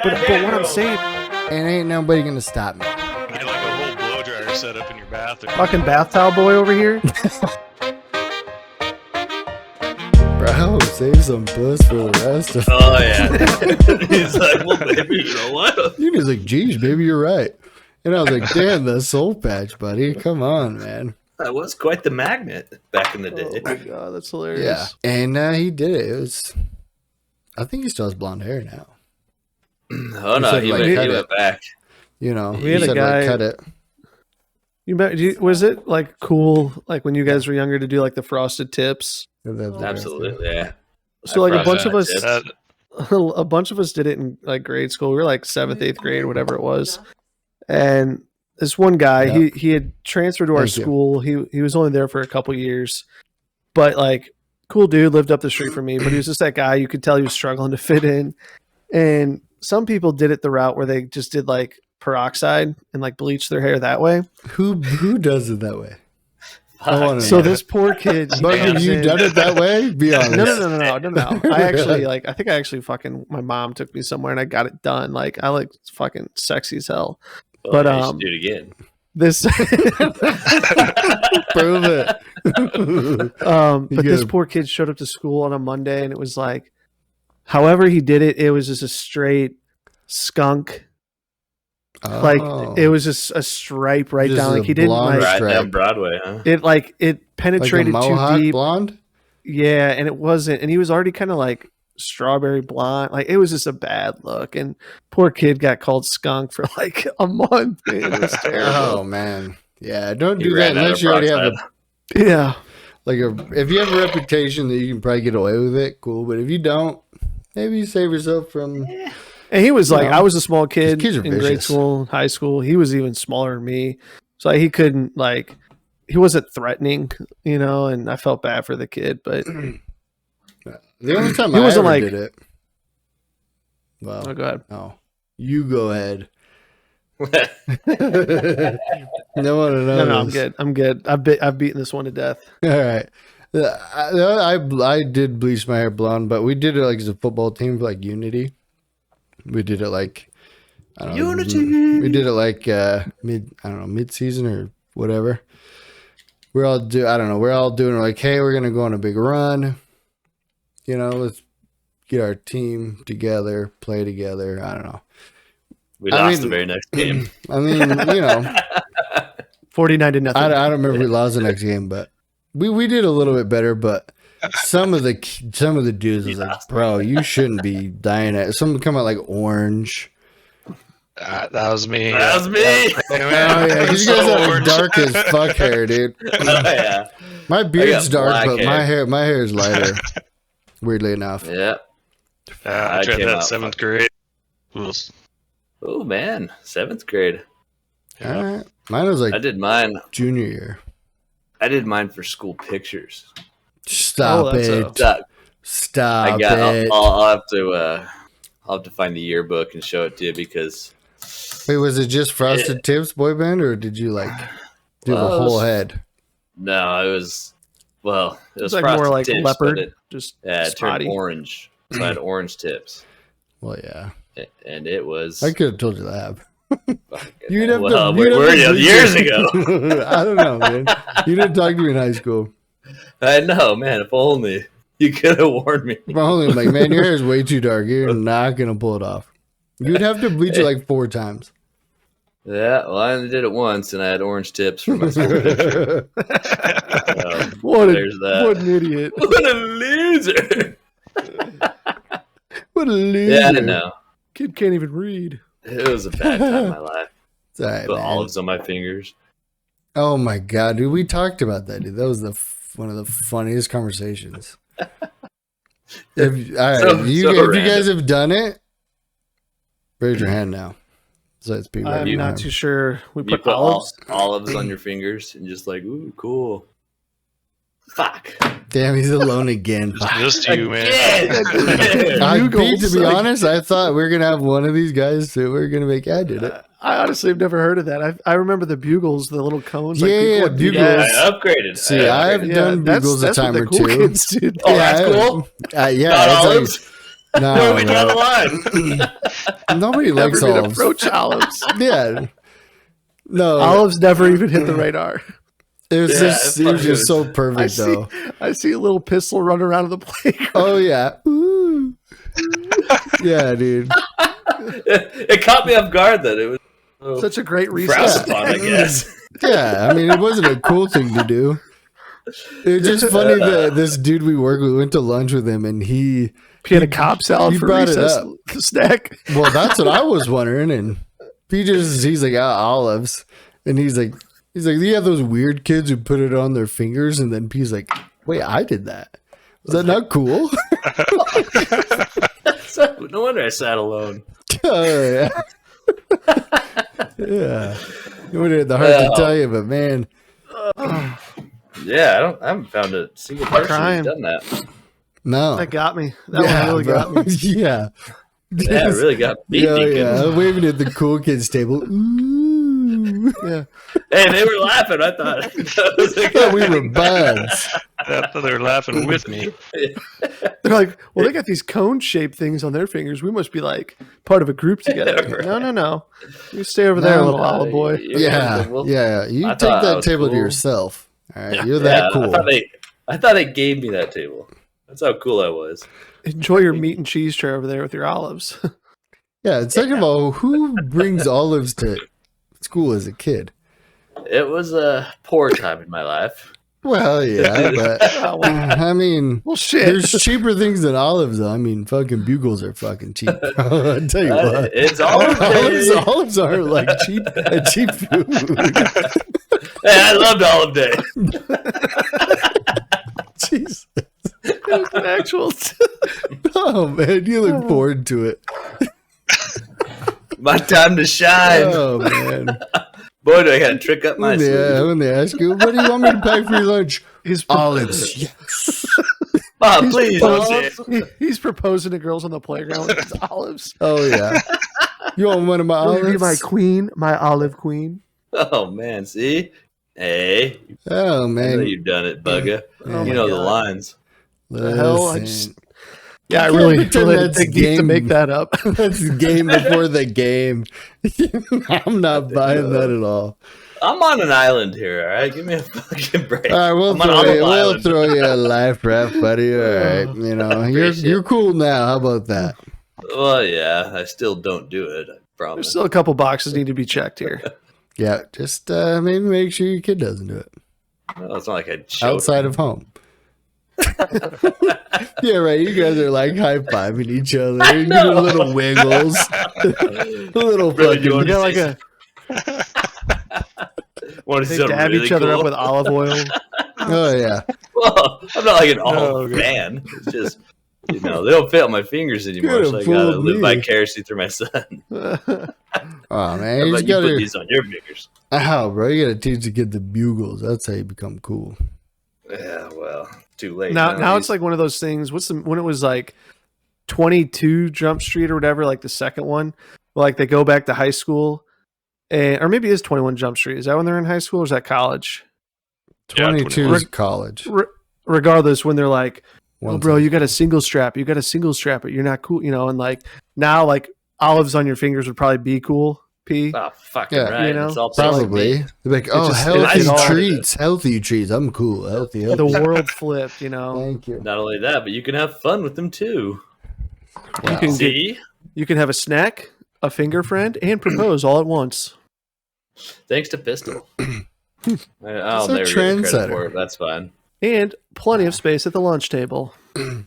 But what I'm saying, And ain't nobody gonna stop me. Get like a whole blow dryer set up in your bathroom. fucking bath towel boy over here. Bro, save some puss for the rest of Oh yeah. He's like, well, baby, you know what? He was like, geez, maybe you're right. And I was like, damn, the soul patch, buddy. Come on, man. That was quite the magnet back in the day. Oh my god, that's hilarious. Yeah. And he did it. It was, I think he still has blonde hair now. Oh He no, said, he like, went back. You know, We had he a said, guy- like, cut it. Was it like cool, like when you guys were younger, to do like the frosted tips? Absolutely, yeah. So like a bunch of us, That, a bunch of us did it in like grade school. We were like 7th, 8th grade, whatever it was. And this one guy, Yeah. he had transferred to our Thank you. school. He was only there for a couple years, but like cool dude, lived up the street from me. But he was just that guy you could tell he was struggling to fit in. And some people did it the route where they just did like peroxide and like bleached their hair that way. Who does it that way? I wanna So know. this poor kid, he But have comes you in- done it that way? Be honest. No. I actually I think I actually fucking, my mom took me somewhere and I got it done. Like I look fucking sexy as hell. Well, But, you should do it again. This, Prove it. but this gotta- poor kid showed up to school on a Monday and it was like, however he did it, it was just a straight skunk. Like Oh. it was just a stripe right Just down. a Like he didn't blonde like Right stripe. down Broadway, huh? it. Like it like a penetrated too mohawk deep. blonde? Yeah, and it wasn't. And he was already kind of like strawberry blonde. Like it was just a bad look. And poor kid got called skunk for like a month. Man. It was Oh terrible. man. Yeah, don't He do that ran out unless of you already have peroxide. Yeah. if you have a reputation that you can probably get away with it, cool. But if you don't, maybe you save yourself from And he was like, No. I was a small kid Kids are in grade vicious. school, high school. He was even smaller than me. So he couldn't like, he wasn't threatening, you know, and I felt bad for the kid, but the only time He I wasn't ever like- did it. Well, oh, go ahead. no. You go ahead. No one knows. No, I'm good. I'm good. I've beaten this one to death. All right. I did bleach my hair blonde, but we did it like as a football team, like Unity. We did it like I don't know, Unity. We did it like mid season or whatever. We're all doing like, hey, we're gonna go on a big run. You know, let's get our team together, play together. I don't know. We I lost mean- the very next game. I mean, you know, 49 to nothing. I don't remember if we lost the next game, but we did a little bit better. But some of the dudes was like, bro, you shouldn't be dying at. Some come out like orange. that was me. That was me. Oh yeah, 'cause you guys have dark as fuck hair, dude. Oh, yeah. My beard's got dark, black but my hair is lighter. Weirdly enough. Yeah. I I tried came that out 7th grade. Oof. Oh man, 7th grade. All right. Mine was like I did mine. junior year. I did mine for school pictures. Stop Oh, that's it. That- Stop I got. it. I'll have to find the yearbook and show it to you because Wait, was it just Frosted Tips boy band, or did you like do Well, the it whole was- head? no, it was it was It's like Frosted more like Tips, leopard. but it, Just yeah, it turned spotty. orange. So I had orange tips, Well, yeah. and it was. I could have told you that. You'd have well, to. where you'd have were to you bleach years it. ago? I don't know, man. You didn't talk to me in high school. I know, man. If only you could have warned me. If only, I'm like, man, your hair is way too dark. You're not gonna pull it off. You'd have to bleach it like 4 times. Yeah, well, I only did it once, and I had orange tips for my school picture. So, What there's that. what an idiot. What a loser! What a loser. Yeah, I know. Kid can't even read. It was a bad time in my life. It's all right, Put man. olives on my fingers. Oh my god, dude, we talked about that, dude. That was one of the funniest conversations. All right, So if you random. guys have done it, raise your hand now. So it's people. I'm You- not too sure. We You put put olives. olives on your fingers and just like, ooh, cool. Fuck. Damn, he's alone again. Just you, man. I, go Pete, to be psych. honest, I thought we are gonna have one of these guys that we're gonna make. I did it. I honestly have never heard of that. I remember the bugles, the little cones. Yeah, people yeah, would do bugles. that. I upgraded. See, I've upgraded. done bugles a that's what time the or cool two. kids did. Oh, that's Yeah, cool. Yeah, Not it's like, olives. No, Where we draw no. the line? Nobody Never likes even olives. approach olives. Yeah. No, Olives never even hit the radar. it was Yeah, just, it it was fucking just so I perfect, see, though. I see a little pistol running around in the playground. Oh, yeah. Ooh. Yeah, dude. It caught me off guard that it was Such a great frowned recess. upon, I guess. Yeah, I mean, it wasn't a cool thing to do. It was just funny that this dude we work with went to lunch with him, and he He had a Cobb salad he for brought it recess up. snack. well, that's what I was wondering, and he's like, olives, and he's like, you have those weird kids who put it on their fingers, and then P's like, wait, I did that. Is that not cool? No wonder I sat alone. Oh, yeah. Yeah. It would have the heart to tell you, but man, Yeah, I haven't found a single person Crying. who's done that. no. That got me. That one really bro. got me. Yeah. Yeah, it really got me thinking. Yeah. Waving at the cool kids table. Ooh. Yeah. Hey, they were laughing. I thought, I thought we were buds. I thought they were laughing with me. They're like, well, they got these cone-shaped things on their fingers. We must be like part of a group together. Right. No. You stay over there, No, little olive boy. Yeah. Yeah. You I take thought that that was table to cool. yourself. All right. You're that cool. I thought they gave me that table. That's how cool I was. Enjoy your meat and cheese tray over there with your olives. Yeah. And second of all, who brings olives to school as a kid? It was a poor time in my life. Well, yeah, but I mean, Well, shit. there's cheaper things than olives. Though. I mean, fucking bugles are fucking cheap. I'll tell you what. It's all Olives aren't like cheap food. Hey, I loved Olive Day. Jeez. An actual. Oh man, you look forward to it. My time to shine. Oh man. Boy, do I got to trick up my sleeve. When they ask you, what do you want me to pack for your lunch? He's Olives. Yes. Mom, please. He's proposing to girls on the playground with his olives. Oh yeah. You want one of my Will you olives? be my queen, my olive queen. Oh, man. See? Hey. Oh I know man. you've done it, Bugga. Oh you my know the God. lines. The hell? I Listen. just. Yeah, I You can't really pretend had to that's dig deep to game. make that up. That's the game before the game. I'm not buying that at all. I'm on an island here, all right? Give me a fucking break. All right, I'm on Olive we'll Island. throw you a life raft, buddy. All right, you know you're cool now. How about that? Well, yeah, I still don't do it. I There's promise. still a couple boxes need to be checked here. Yeah, just maybe make sure your kid doesn't do it No, it's not like I showed outside of home. Yeah, right. You guys are like high fiving each other. You do know. little wiggles, little Really, you fucking. You got like say- Want to they see dab something really each other cool? up with olive oil. Oh yeah, Well, I'm not like an olive Oh, God. fan. It's just, they don't fit on my fingers anymore, so I Could've gotta fooled live me. vicariously through my son. oh man, How you about just you put gotta. these on your fingers? Oh, bro, you gotta teach the kid the bugles. That's how you become cool. Yeah, well, too late. Now it's like one of those things. When it was like 22 Jump Street or whatever, like the second one, like they go back to high school, or maybe it is 21 Jump Street. Is that when they're in high school or is that college? 22 is college. Regardless, when they're like, oh, One bro, second. you got a single strap, but you're not cool, and like now, like olives on your fingers would probably be cool. P. oh, fucking Yeah, right. you know, It's all Probably. like They're like, oh, just- healthy it all- treats. Healthy treats. I'm cool. Healthy. The world flipped, Thank you. Not only that, but you can have fun with them too. You can See? You can have a snack, a finger friend, and propose all at once. Thanks to Pistol. I'll It's a never get the credit trendsetter. for it. That's fine. And plenty of space at the lunch table.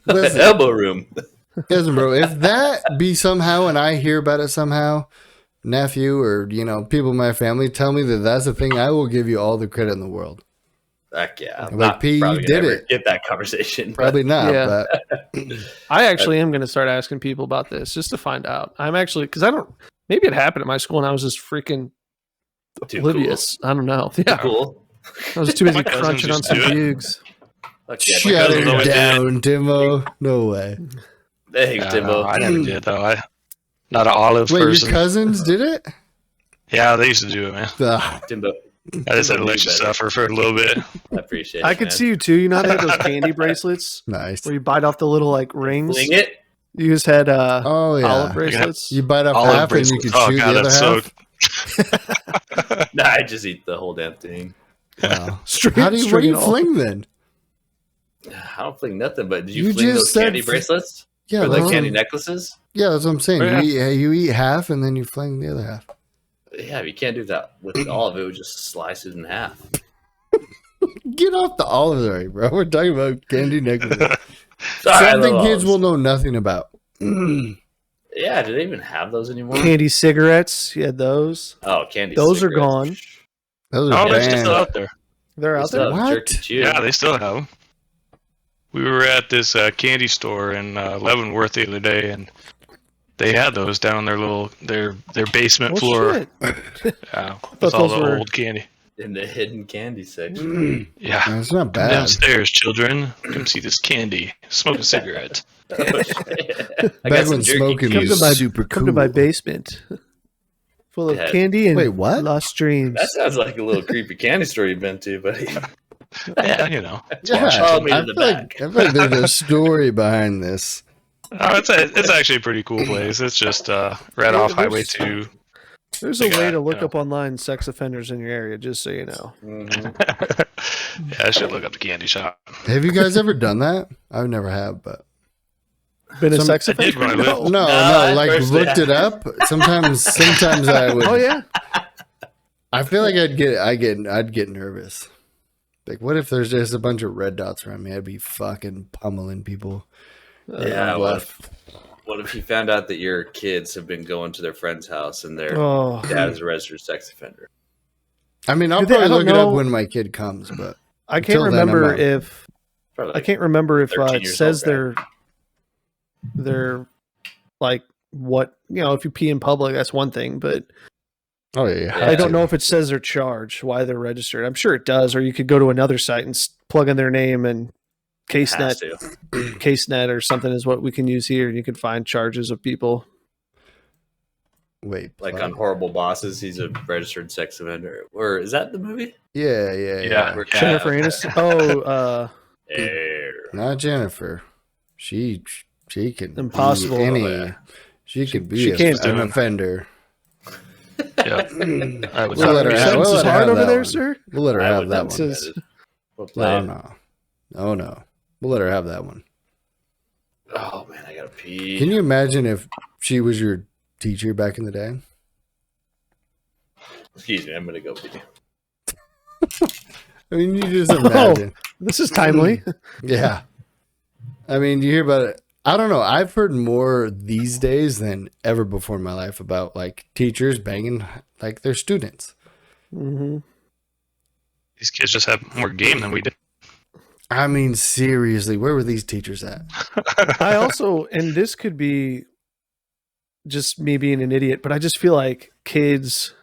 Listen, Elbow room. listen, bro. If that be somehow, and I hear about it somehow, nephew or people in my family tell me that that's a thing, I will give you all the credit in the world. Heck yeah. I'm Like, not P, you probably did gonna ever it. get that conversation. Probably not, Yeah. but I actually am going to start asking people about this just to find out. I'm actually, because I don't, maybe it happened at my school and I was just freaking Too oblivious. I don't know. Yeah. Cool. I was too busy My cousins crunching on used some to do it. bugs. Fuck yeah, my shut cousin her always did. down, Timo. No way. Thanks, Timbo. I never did though. Not an olive Wait, person. your cousins did it? Yeah, they used to do it, man. Ugh. Timbo. I just had to You let you better. suffer for a little bit. I appreciate it. I could man. see you too. You know how they have those candy bracelets Nice. where you bite off the little like rings? Fling it. You just had Oh yeah, olive bracelets. you bite off Olive half and you bracelets. could Oh, shoot God, the other that's half. Nah, I just eat the whole damn thing. Wow. Straight, What do straight you off. fling then? I don't fling nothing, but did you, You fling just those said candy bracelets? Yeah, Or the that's candy what, necklaces? yeah, that's what I'm saying. Oh, yeah. You eat half and then you fling the other half. Yeah, you can't do that with all of it. Would just slice it in half. Get off the olives already, bro. We're talking about candy necklaces. Sorry, I Something love kids olives. will know nothing about. Yeah, do they even have those anymore? Candy cigarettes. You had those. Oh, candy. Those are cigarettes. gone. Those Oh, are they're banned. still out there. They're They out still there. have What? jerky chew. Yeah, they still have them. We were at this candy store in Leavenworth the other day, and they had those down on their basement Well, floor. shit. Yeah, with thought all those the were- old candy. In the hidden candy section. Yeah. That's not Come bad. downstairs, children. Come see this candy. Smoke a cigarette. Oh, shit. I Back got some when jerky smoking chew. Come was to my super Come to my cool. basement, full of Yeah. candy and Wait, what? lost dreams. That sounds like a little creepy candy store you've been to, buddy. Yeah, you know. Yeah, Follow me to I the feel like, back. I feel like there's a story behind this. Oh, it's actually a pretty cool place. It's just right off Highway 2. There's They a way got, to look you know. up online sex offenders in your area, just so you know. Mhm. Yeah, I should look up the candy shop. Have you guys ever done that? I've never have, but Been a Some- sex I did offender? when I No. lived- no, I like personally looked it up. Sometimes I would. Oh yeah. I feel like I'd get nervous. Like, what if there's just a bunch of red dots around me? I'd be fucking pummeling people. Yeah, What? what if you found out that your kids have been going to their friend's house and their Oh, dad is a registered sex offender? I mean, I'll Did they- I probably don't look it up know. when my kid comes, but I can't Until then, I'm remember out. if Probably I like can't remember if 13 it years says old, they're like what if you pee in public, that's one thing, but oh yeah, Yeah. I don't know if it says they're charged, why they're registered. I'm sure it does, or you could go to another site and plug in their name and has CaseNet, to. CaseNet or something is what we can use here, and you can find charges of people. Wait, Like fuck. on Horrible Bosses, he's a registered sex offender. Or is that the movie? Yeah. Yeah. Where- Jennifer okay. Aniston. Oh, Air. Not Jennifer. She can Impossible. Be any. Yeah. She could be she can't an do it. offender. Yeah. I would We'll let her your have- sentence we'll is let her hard have over that there, one. sir. We'll let her I have would that not one. say Says- that. We'll play No, it. no. We'll let her have that one. Oh man, I gotta pee. Can you imagine if she was your teacher back in the day? Excuse me, I'm gonna go pee. I mean, you just imagine. This is timely. Yeah. I mean, you hear about it. I don't know. I've heard more these days than ever before in my life about like teachers banging like their students. hmm These kids just have more game than we did. I mean, seriously, where were these teachers at? I also, and this could be just me being an idiot, but I just feel like kids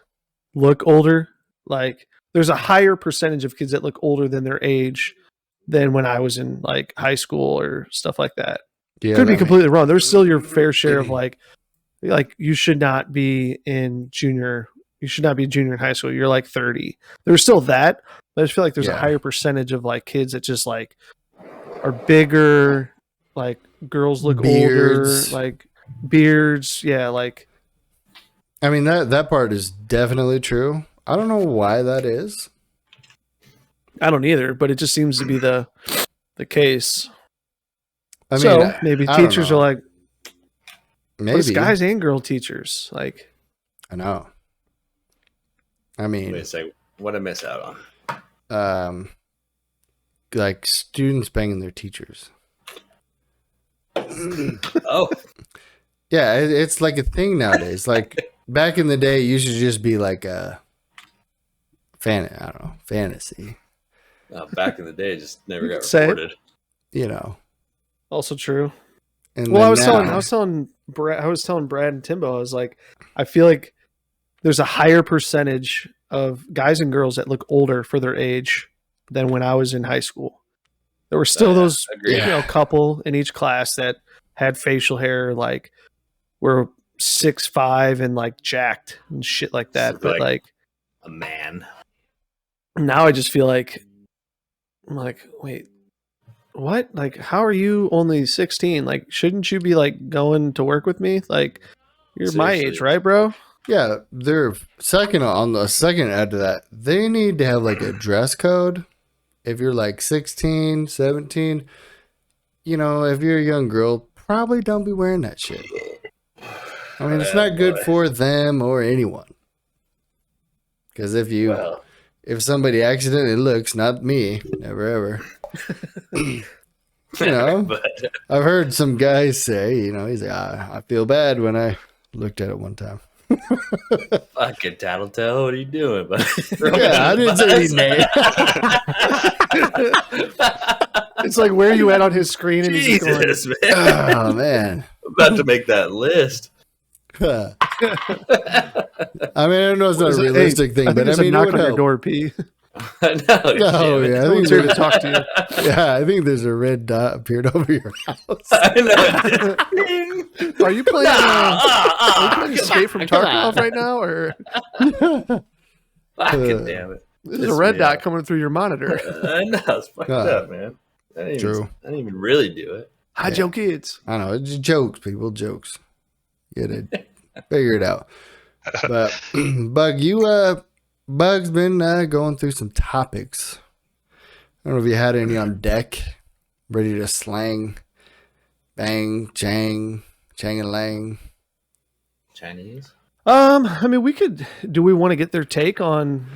look older. Like there's a higher percentage of kids that look older than their age than when I was in like high school or stuff like that. Yeah, Could be that completely wrong. There's still your fair share of like you should not be in junior. You should not be a junior in high school. You're like 30. There's still that, but I just feel like there's a Yeah. higher percentage of like kids that just like are bigger. Like girls look Beards. older. Like beards. Yeah. Like I mean, that part is definitely true. I don't know why that is. I don't either, but it just seems to be the case. I mean, So maybe I don't teachers are know. like, but it's maybe guys and girl teachers. Like I know. I Wait mean, a second. What did I miss out on? like students banging their teachers. Oh, Yeah, it's like a thing nowadays. Like back in the day, it used to just be like a fantasy. back in the day, it just never got Say it. reported. You know. also true. And Well, then I was now- telling Brad and Timbo, I was like, I feel like there's a higher percentage of guys and girls that look older for their age than when I was in high school. There were still those agreed. couple in each class that had facial hair, like were 6'5" and like jacked and shit like that. So, But like A man. now I just feel like I'm like, wait, what? Like, how are you only 16? Like, shouldn't you be like going to work with me? Like, you're my age, Seriously. right, bro? Yeah, they're second on the second add to that. They need to have like a dress code. If you're like 16, 17, you know, if you're a young girl, probably don't be wearing that shit. I mean, it's not good boy. for them or anyone. Because Well, if somebody accidentally looks, not me, never ever. You know, but I've heard some guys say, you know, he's like, I feel bad when I looked at it one time. fucking tattletale, what are you doing? But Yeah, I didn't say any name. It's like, where are you at on his screen? And he's just going, Jesus, man. Oh, man. I'm about to make that list. I mean, I know it's not a realistic thing, but I it's a mean, it knock would on your help. door, P. No, Oh, yeah. I think, Someone's here to talk to you. yeah, I think there's a red dot appeared over your house. I know. Are you playing? Are you playing Escape from Tarkov right now, or Fucking damn it. this is a red me dot off. coming through your monitor? I know, it's fucked up, man. True. I didn't even really do it. Hide your kids. I know, it's jokes, people, jokes. Get it. Figure it out. But, Bug's been going through some topics. I don't know if you had any on deck, ready to slang, bang, chang, chang-a-lang. Chinese? I mean, we could. Do we want to get their take on?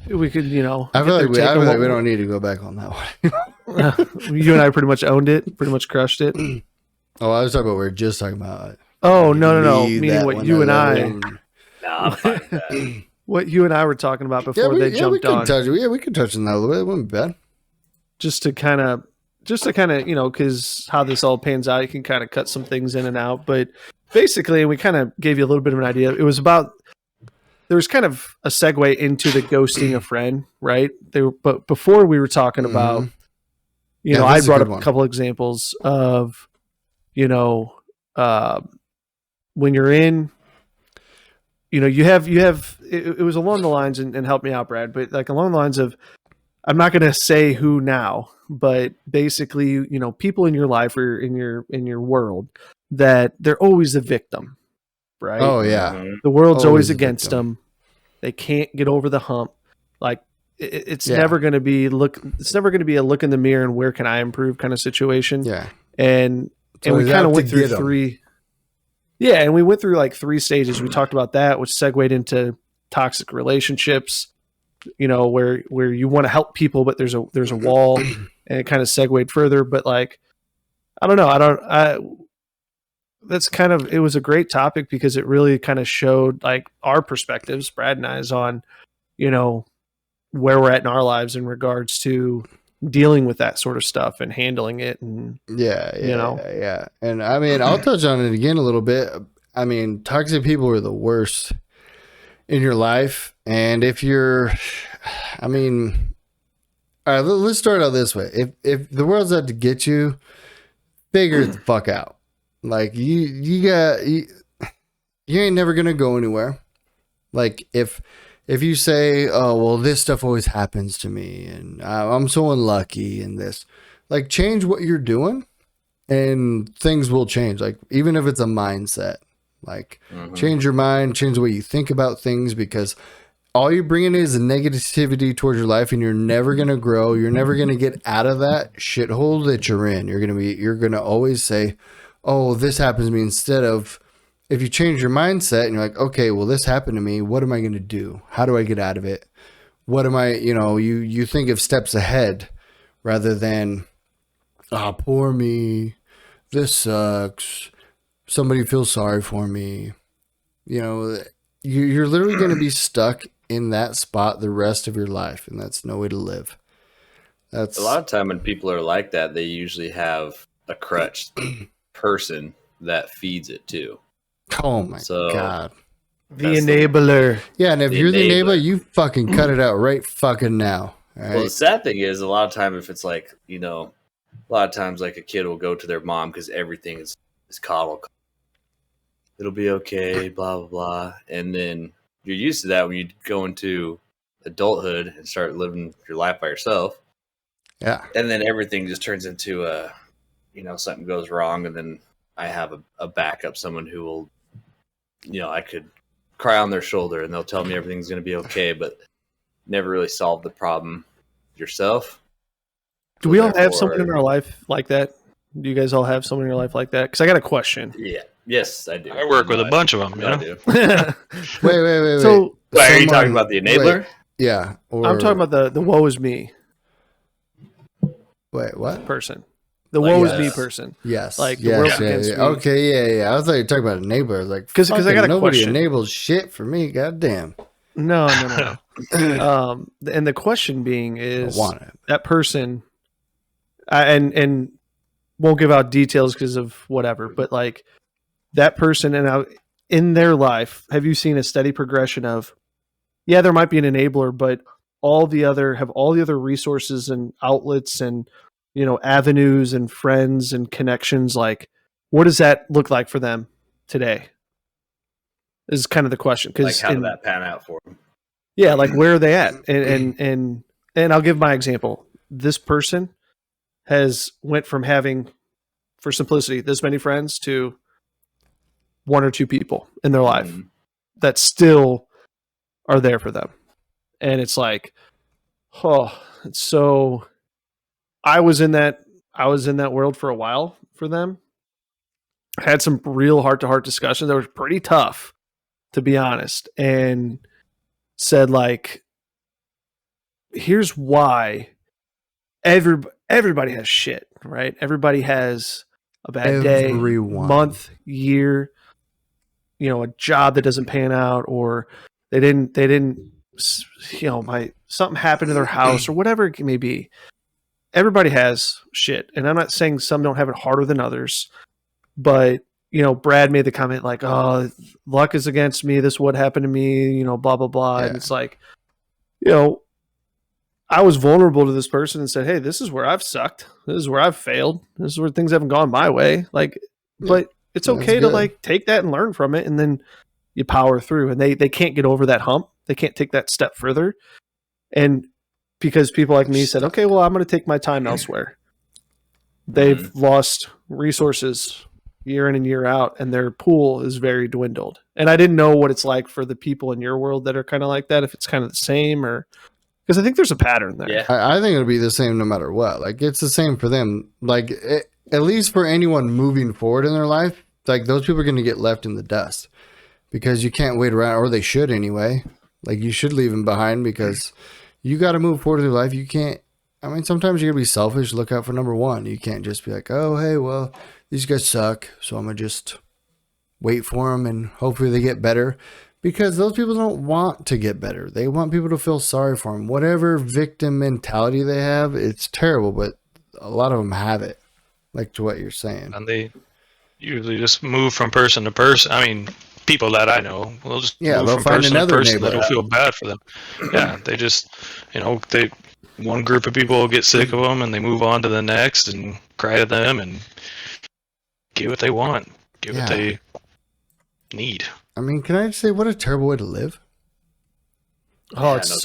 We could, you know. I feel get like their take on what- we don't need to go back on that one. You and I pretty much owned it. Pretty much crushed it. Oh, I was talking about, we were just talking about. Oh no! Leave Meaning that what one you and I, alone. Nah, I'm fine with that. what you and I were talking about before they we jumped could on. touch. Yeah, we could touch on that a little bit. It wouldn't be bad. just to kind of you know, because how this all pans out, you can kind of cut some things in and out, but basically we kind of gave you a little bit of an idea. It was about, there was kind of a segue into the ghosting a friend, right? But before we were talking about, you Yeah, know, this I is a brought good up one. a couple examples of, you know, when you're in, you know, you have it was along the lines, and help me out, Brad, but like along the lines of, I'm not going to say who now, but basically, you know, people in your life or in your world that they're always the victim, right? Oh yeah, Mhm. The world's always always the against victim. them. They can't get over the hump. Like it's Yeah. never going to be It's never going to be a look in the mirror and where can I improve kind of situation. yeah. And So we you kind of have went to through get 'em. three. Yeah, and we went through like 3 stages. We talked about that, which segued into toxic relationships. You know, where you want to help people, but there's a wall, and it kind of segued further. But like, I don't know. That's kind of, it was a great topic because it really kind of showed like our perspectives, Brad and I's, on, you know, where we're at in our lives in regards to dealing with that sort of stuff and handling it. And Yeah, You know? yeah. And I mean, I'll touch on it again a little bit. I mean, toxic people are the worst in your life. And if you're, I mean, all right, let's start out this way. If the world's out to get you, figure it the fuck out. Like you ain't never gonna go anywhere. Like if you say, oh well, this stuff always happens to me, and I'm so unlucky in this, like change what you're doing, and things will change. Like even if it's a mindset, like change your mind, change the way you think about things, because all you bring in is negativity towards your life, and you're never gonna grow. You're never gonna get out of that shithole that you're in. You're gonna always say, oh, this happens to me, instead of, if you change your mindset and you're like, okay, well, this happened to me. What am I going to do? How do I get out of it? What am I, you think of steps ahead rather than, oh, poor me. This sucks. Somebody feels sorry for me. You're literally going to be stuck in that spot the rest of your life, and that's no way to live. That's A lot of time when people are like that, they usually have a crutch person that feeds it too. oh my So- God. the That's the- enabler. Yeah, and if The you're the enabler. enabler, you fucking cut it out right fucking now. All right? Well, the sad thing is, a lot of time if it's like, a lot of times like a kid will go to their mom because everything is coddle. It'll be okay, blah blah blah, and then you're used to that when you go into adulthood and start living your life by yourself. Yeah. And then everything just turns into something goes wrong, and then I have a backup, someone who will, I could cry on their shoulder and they'll tell me everything's going to be okay, but never really solve the problem yourself. Do we all have someone in our life like that? Do you guys all have someone in your life like that? Because I got a question. Yeah. Yes, I do. I work with a bunch of them. I do. Wait. So, Wait, are you talking about the enabler? Wait, yeah. Or, I'm talking about the woe is me Wait, what? person. The Like, woe is yes. me person. Yes. Like, the yes, world's yeah, against yeah. me. Okay, yeah. I was like, you're talking about a neighbor. I was like, 'Cause I got a nobody question. enables shit for me. Goddamn. No. And the question being I is want it. that person, and won't give out details because of whatever, but like that person in their life, have you seen a steady progression of, yeah, there might be an enabler, but all the other resources and outlets and, avenues and friends and connections. Like, what does that look like for them today? Is kind of the question. Like, how did that pan out for them? Yeah, like where are they at? And I'll give my example. This person has went from having, for simplicity, this many friends to one or two people in their life Mhm. that still are there for them. And it's like, it's so I was in that world for a while for them. I had some real heart-to-heart discussions that were pretty tough, to be honest, and said like, here's why everybody has shit, right? Everybody has a bad Everyone. day, month, year, a job that doesn't pan out, or they didn't, something happened to their house or whatever it may be. Everybody has shit. And I'm not saying some don't have it harder than others, but Brad made the comment like, oh, luck is against me. This is what happened to me, blah, blah, blah. Yeah. And it's like, I was vulnerable to this person and said, hey, this is where I've sucked. This is where I've failed. This is where things haven't gone my way. Like, but it's That's okay to good. like take that and learn from it. And then you power through, and they can't get over that hump. They can't take that step further. And because people like me said, okay, well, I'm going to take my time elsewhere. They've lost resources year in and year out, and their pool is very dwindled. And I didn't know what it's like for the people in your world that are kind of like that, if it's kind of the same, or because I think there's a pattern there. Yeah. I think it'll be the same no matter what. Like, it's the same for them. Like, at least for anyone moving forward in their life, like, those people are going to get left in the dust because you can't wait around, or they should anyway. Like, you should leave them behind because you got to move forward in your life. You can't, sometimes you're going to be selfish. Look out for number one. You can't just be like, oh, hey, well, these guys suck, so I'm going to just wait for them and hopefully they get better. Because those people don't want to get better. They want people to feel sorry for them. Whatever victim mentality they have, it's terrible, but a lot of them have it, like to what you're saying. And they usually just move from person to person. People that I know will just move they'll from find person to another person. neighbor. That'll feel bad for them. Yeah, they just, one group of people will get sick of them and they move on to the next and cry to them and get what they want, get what they need. Can I just say, what a terrible way to live? Oh, it's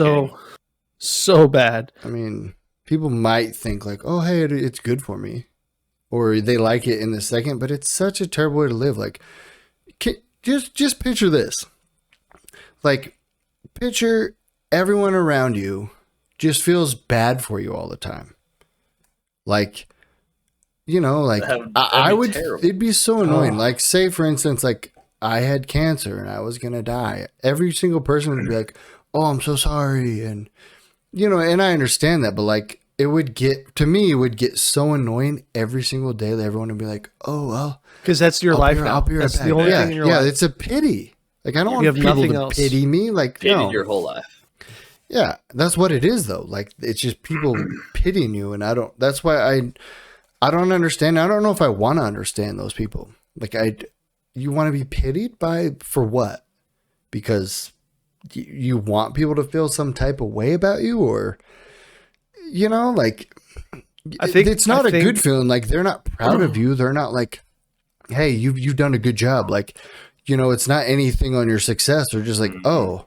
so bad. People might think like, oh, hey, it's good for me, or they like it in the second, but it's such a terrible way to live. Like, just picture this. Like, picture everyone around you just feels bad for you all the time. Like, I would, terrible. it'd be so annoying. Like, say for instance, like, I had cancer and I was going to die. Every single person would be like, oh, I'm so sorry. And, and I understand that, but like, it would get so annoying every single day that everyone would be like, oh, well. Because that's your life now. I'll be right That's back. the only thing in your life. It's a pity. Like, I don't You want have people nothing to else. pity me. Like, Hated no. your whole life. Yeah, that's what it is though. Like, it's just people pitying you. And that's why I don't understand. I don't know if I want to understand those people. Like, you want to be pitied for what? Because you want people to feel some type of way about you, or like, I think it's not a good feeling. Like, they're not proud of you. They're not like, hey, you've done a good job. Like, it's not anything on your success. They're just like, oh,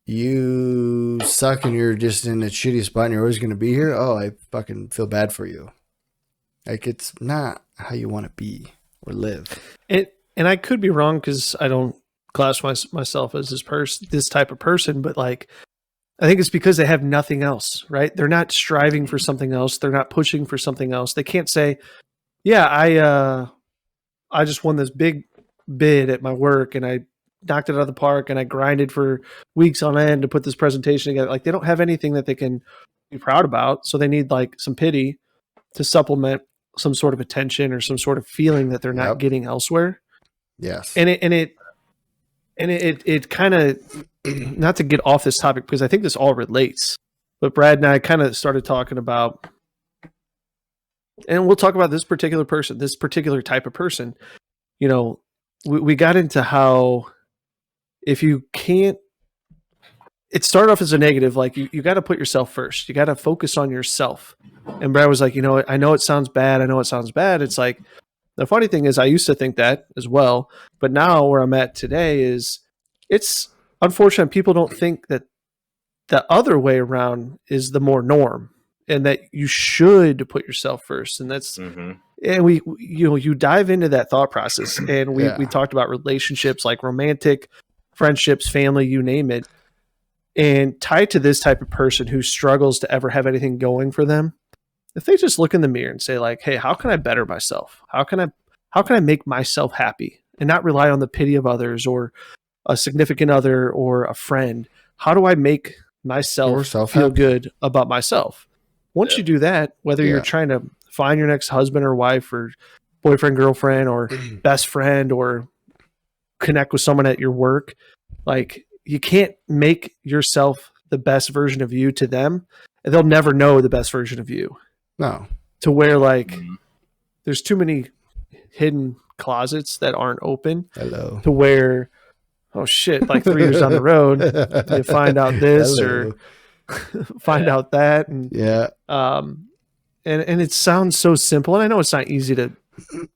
you suck and you're just in a shitty spot and you're always going to be here, oh, I fucking feel bad for you. Like, it's not how you want to be or live. And I could be wrong because I don't class myself as this type of person, but like, I think it's because they have nothing else, right? They're not striving for something else. They're not pushing for something else. They can't say, yeah, I just won this big bid at my work and I knocked it out of the park and I grinded for weeks on end to put this presentation together. Like, they don't have anything that they can be proud about. So they need like some pity to supplement some sort of attention or some sort of feeling that they're not getting elsewhere. Yes. And it kind of, not to get off this topic because I think this all relates, but Brad and I kind of started talking about, and we'll talk about this particular person, this particular type of person. You know, we got into how if you can't, it started off as a negative, like you got to put yourself first. You got to focus on yourself. And Brad was like, you know, I know it sounds bad. It's like, the funny thing is I used to think that as well, but now where I'm at today is it's unfortunate people don't think that the other way around is the more norm and that you should put yourself first. And that's, and you dive into that thought process and we talked about relationships like romantic, friendships, family, you name it. And tied to this type of person who struggles to ever have anything going for them, if they just look in the mirror and say like, hey, how can I better myself? How can I make myself happy and not rely on the pity of others or a significant other or a friend? How do I make myself feel good about myself? Once you do that, whether you're trying to find your next husband or wife or boyfriend, girlfriend, or best friend, or connect with someone at your work, like, you can't make yourself the best version of you to them, and they'll never know the best version of you. No. To where like there's too many hidden closets that aren't open. Hello. To where, oh shit, like 3 years down the road, you find out this or find out that. And and it sounds so simple. And I know it's not easy to,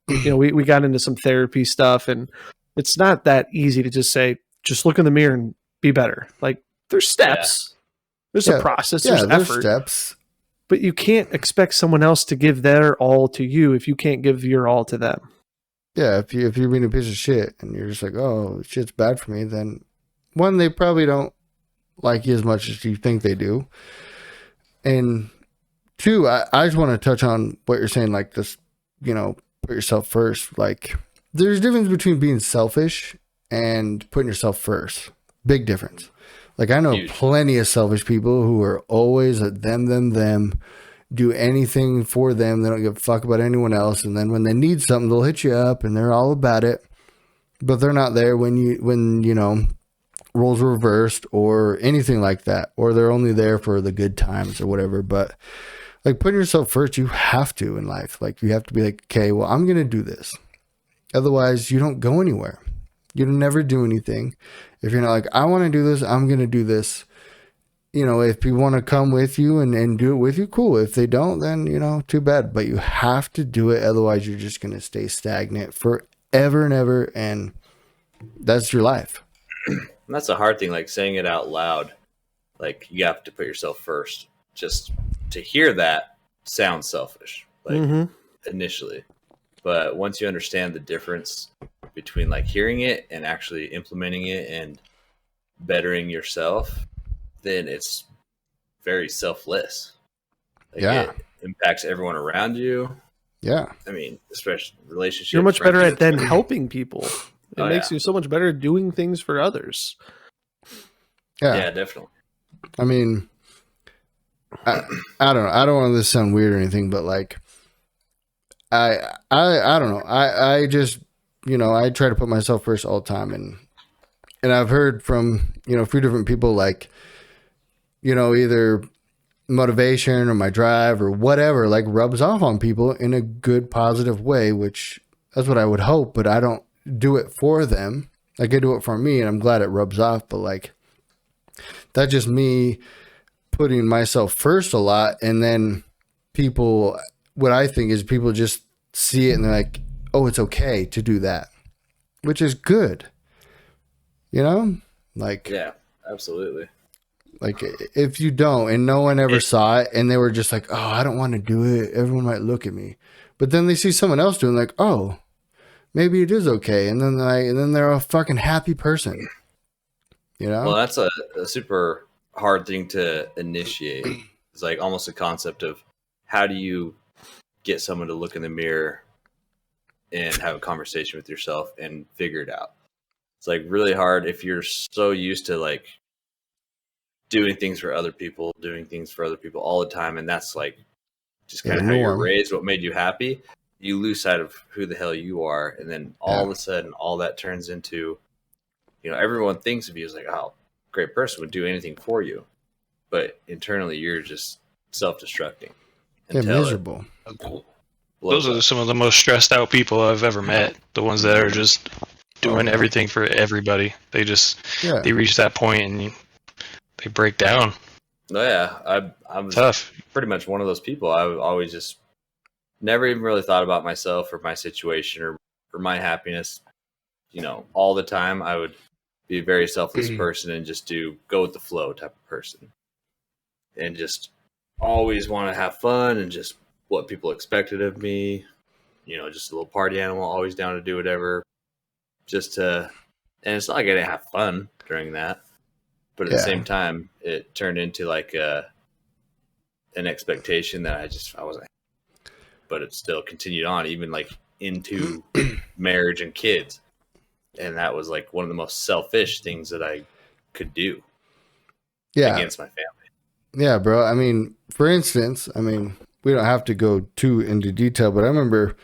you know, we got into some therapy stuff and it's not that easy to just say, just look in the mirror and be better. Like, there's steps. There's a process. There's effort. Steps. But you can't expect someone else to give their all to you if you can't give your all to them. Yeah, if you're being a piece of shit and you're just like, oh, shit's bad for me, then one, they probably don't like you as much as you think they do. And two, I just want to touch on what you're saying, like this, you know, put yourself first. Like, there's a difference between being selfish and putting yourself first. Big difference. Like, I know plenty of selfish people who are always at them, do anything for them. They don't give a fuck about anyone else. And then when they need something, they'll hit you up and they're all about it. But they're not there when you know, roles are reversed or anything like that. Or they're only there for the good times or whatever. But like, putting yourself first, you have to in life. Like, you have to be like, okay, well, I'm going to do this. Otherwise, you don't go anywhere. You'll never do anything. If you're not like, I want to do this, I'm going to do this. You know, if people want to come with you and do it with you, cool. If they don't, then, you know, too bad. But you have to do it. Otherwise, you're just going to stay stagnant forever and ever. And that's your life. And that's a hard thing, like saying it out loud. Like, you have to put yourself first. Just to hear that sounds selfish, like initially. But once you understand the difference between like hearing it and actually implementing it and bettering yourself, then it's very selfless. Like, it impacts everyone around you. Yeah. I mean, especially relationships. You're much better at then helping people. It makes you so much better at doing things for others. Yeah, definitely. I mean, I don't know. I don't want this to sound weird or anything, but like, I don't know. I just, you know, I try to put myself first all the time. And I've heard from, you know, a few different people, like, you know, either motivation or my drive or whatever, like, rubs off on people in a good, positive way, which that's what I would hope, but I don't do it for them. Like, I do it for me and I'm glad it rubs off, but like, that's just me putting myself first a lot. And then people, what I think is people just see it and they're like, oh, it's okay to do that, which is good. You know, like, yeah, absolutely. Like if you don't, and no one ever saw it, and they were just like, "Oh, I don't want to do it. Everyone might look at me," but then they see someone else doing, like, "Oh, maybe it is okay," and then they're a fucking happy person. You know? Well, that's a super hard thing to initiate. It's like almost a concept of how do you get someone to look in the mirror and have a conversation with yourself and figure it out. It's like really hard if you're so used to like doing things for other people all the time, and that's like just kind of how you're raised, what made you happy. You lose sight of who the hell you are, and then all of a sudden, all that turns into, everyone thinks of you as like, oh, great person, would do anything for you, but internally you're just self-destructing. Miserable. Those are some of the most stressed out people I've ever met. The ones that are just doing everything for everybody. They just they reach that point and they break down. Oh yeah, I was tough. Pretty much one of those people. I always just never even really thought about myself or my situation or my happiness. All the time I would be a very selfless person and just go with the flow type of person, and just always want to have fun and just what people expected of me. Just a little party animal, always down to do whatever, and it's not like I didn't have fun during that. But at the same time, it turned into like an expectation that I wasn't. But it still continued on, even like into marriage and kids, and that was like one of the most selfish things that I could do. Against my family. Yeah, bro. I mean, for instance, we don't have to go too into detail, but I remember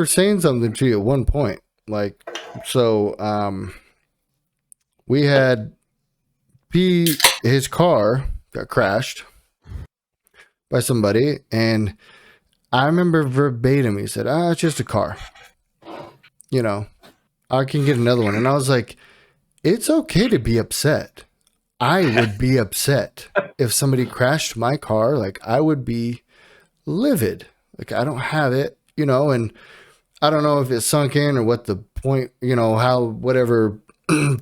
saying something to you at one point, like, so, we had. His car got crashed by somebody, and I remember verbatim he said, it's just a car. I can get another one. And I was like, it's okay to be upset. I would be upset if somebody crashed my car. Like, I would be livid. Like, I don't have it, and I don't know if it sunk in or what the point, how whatever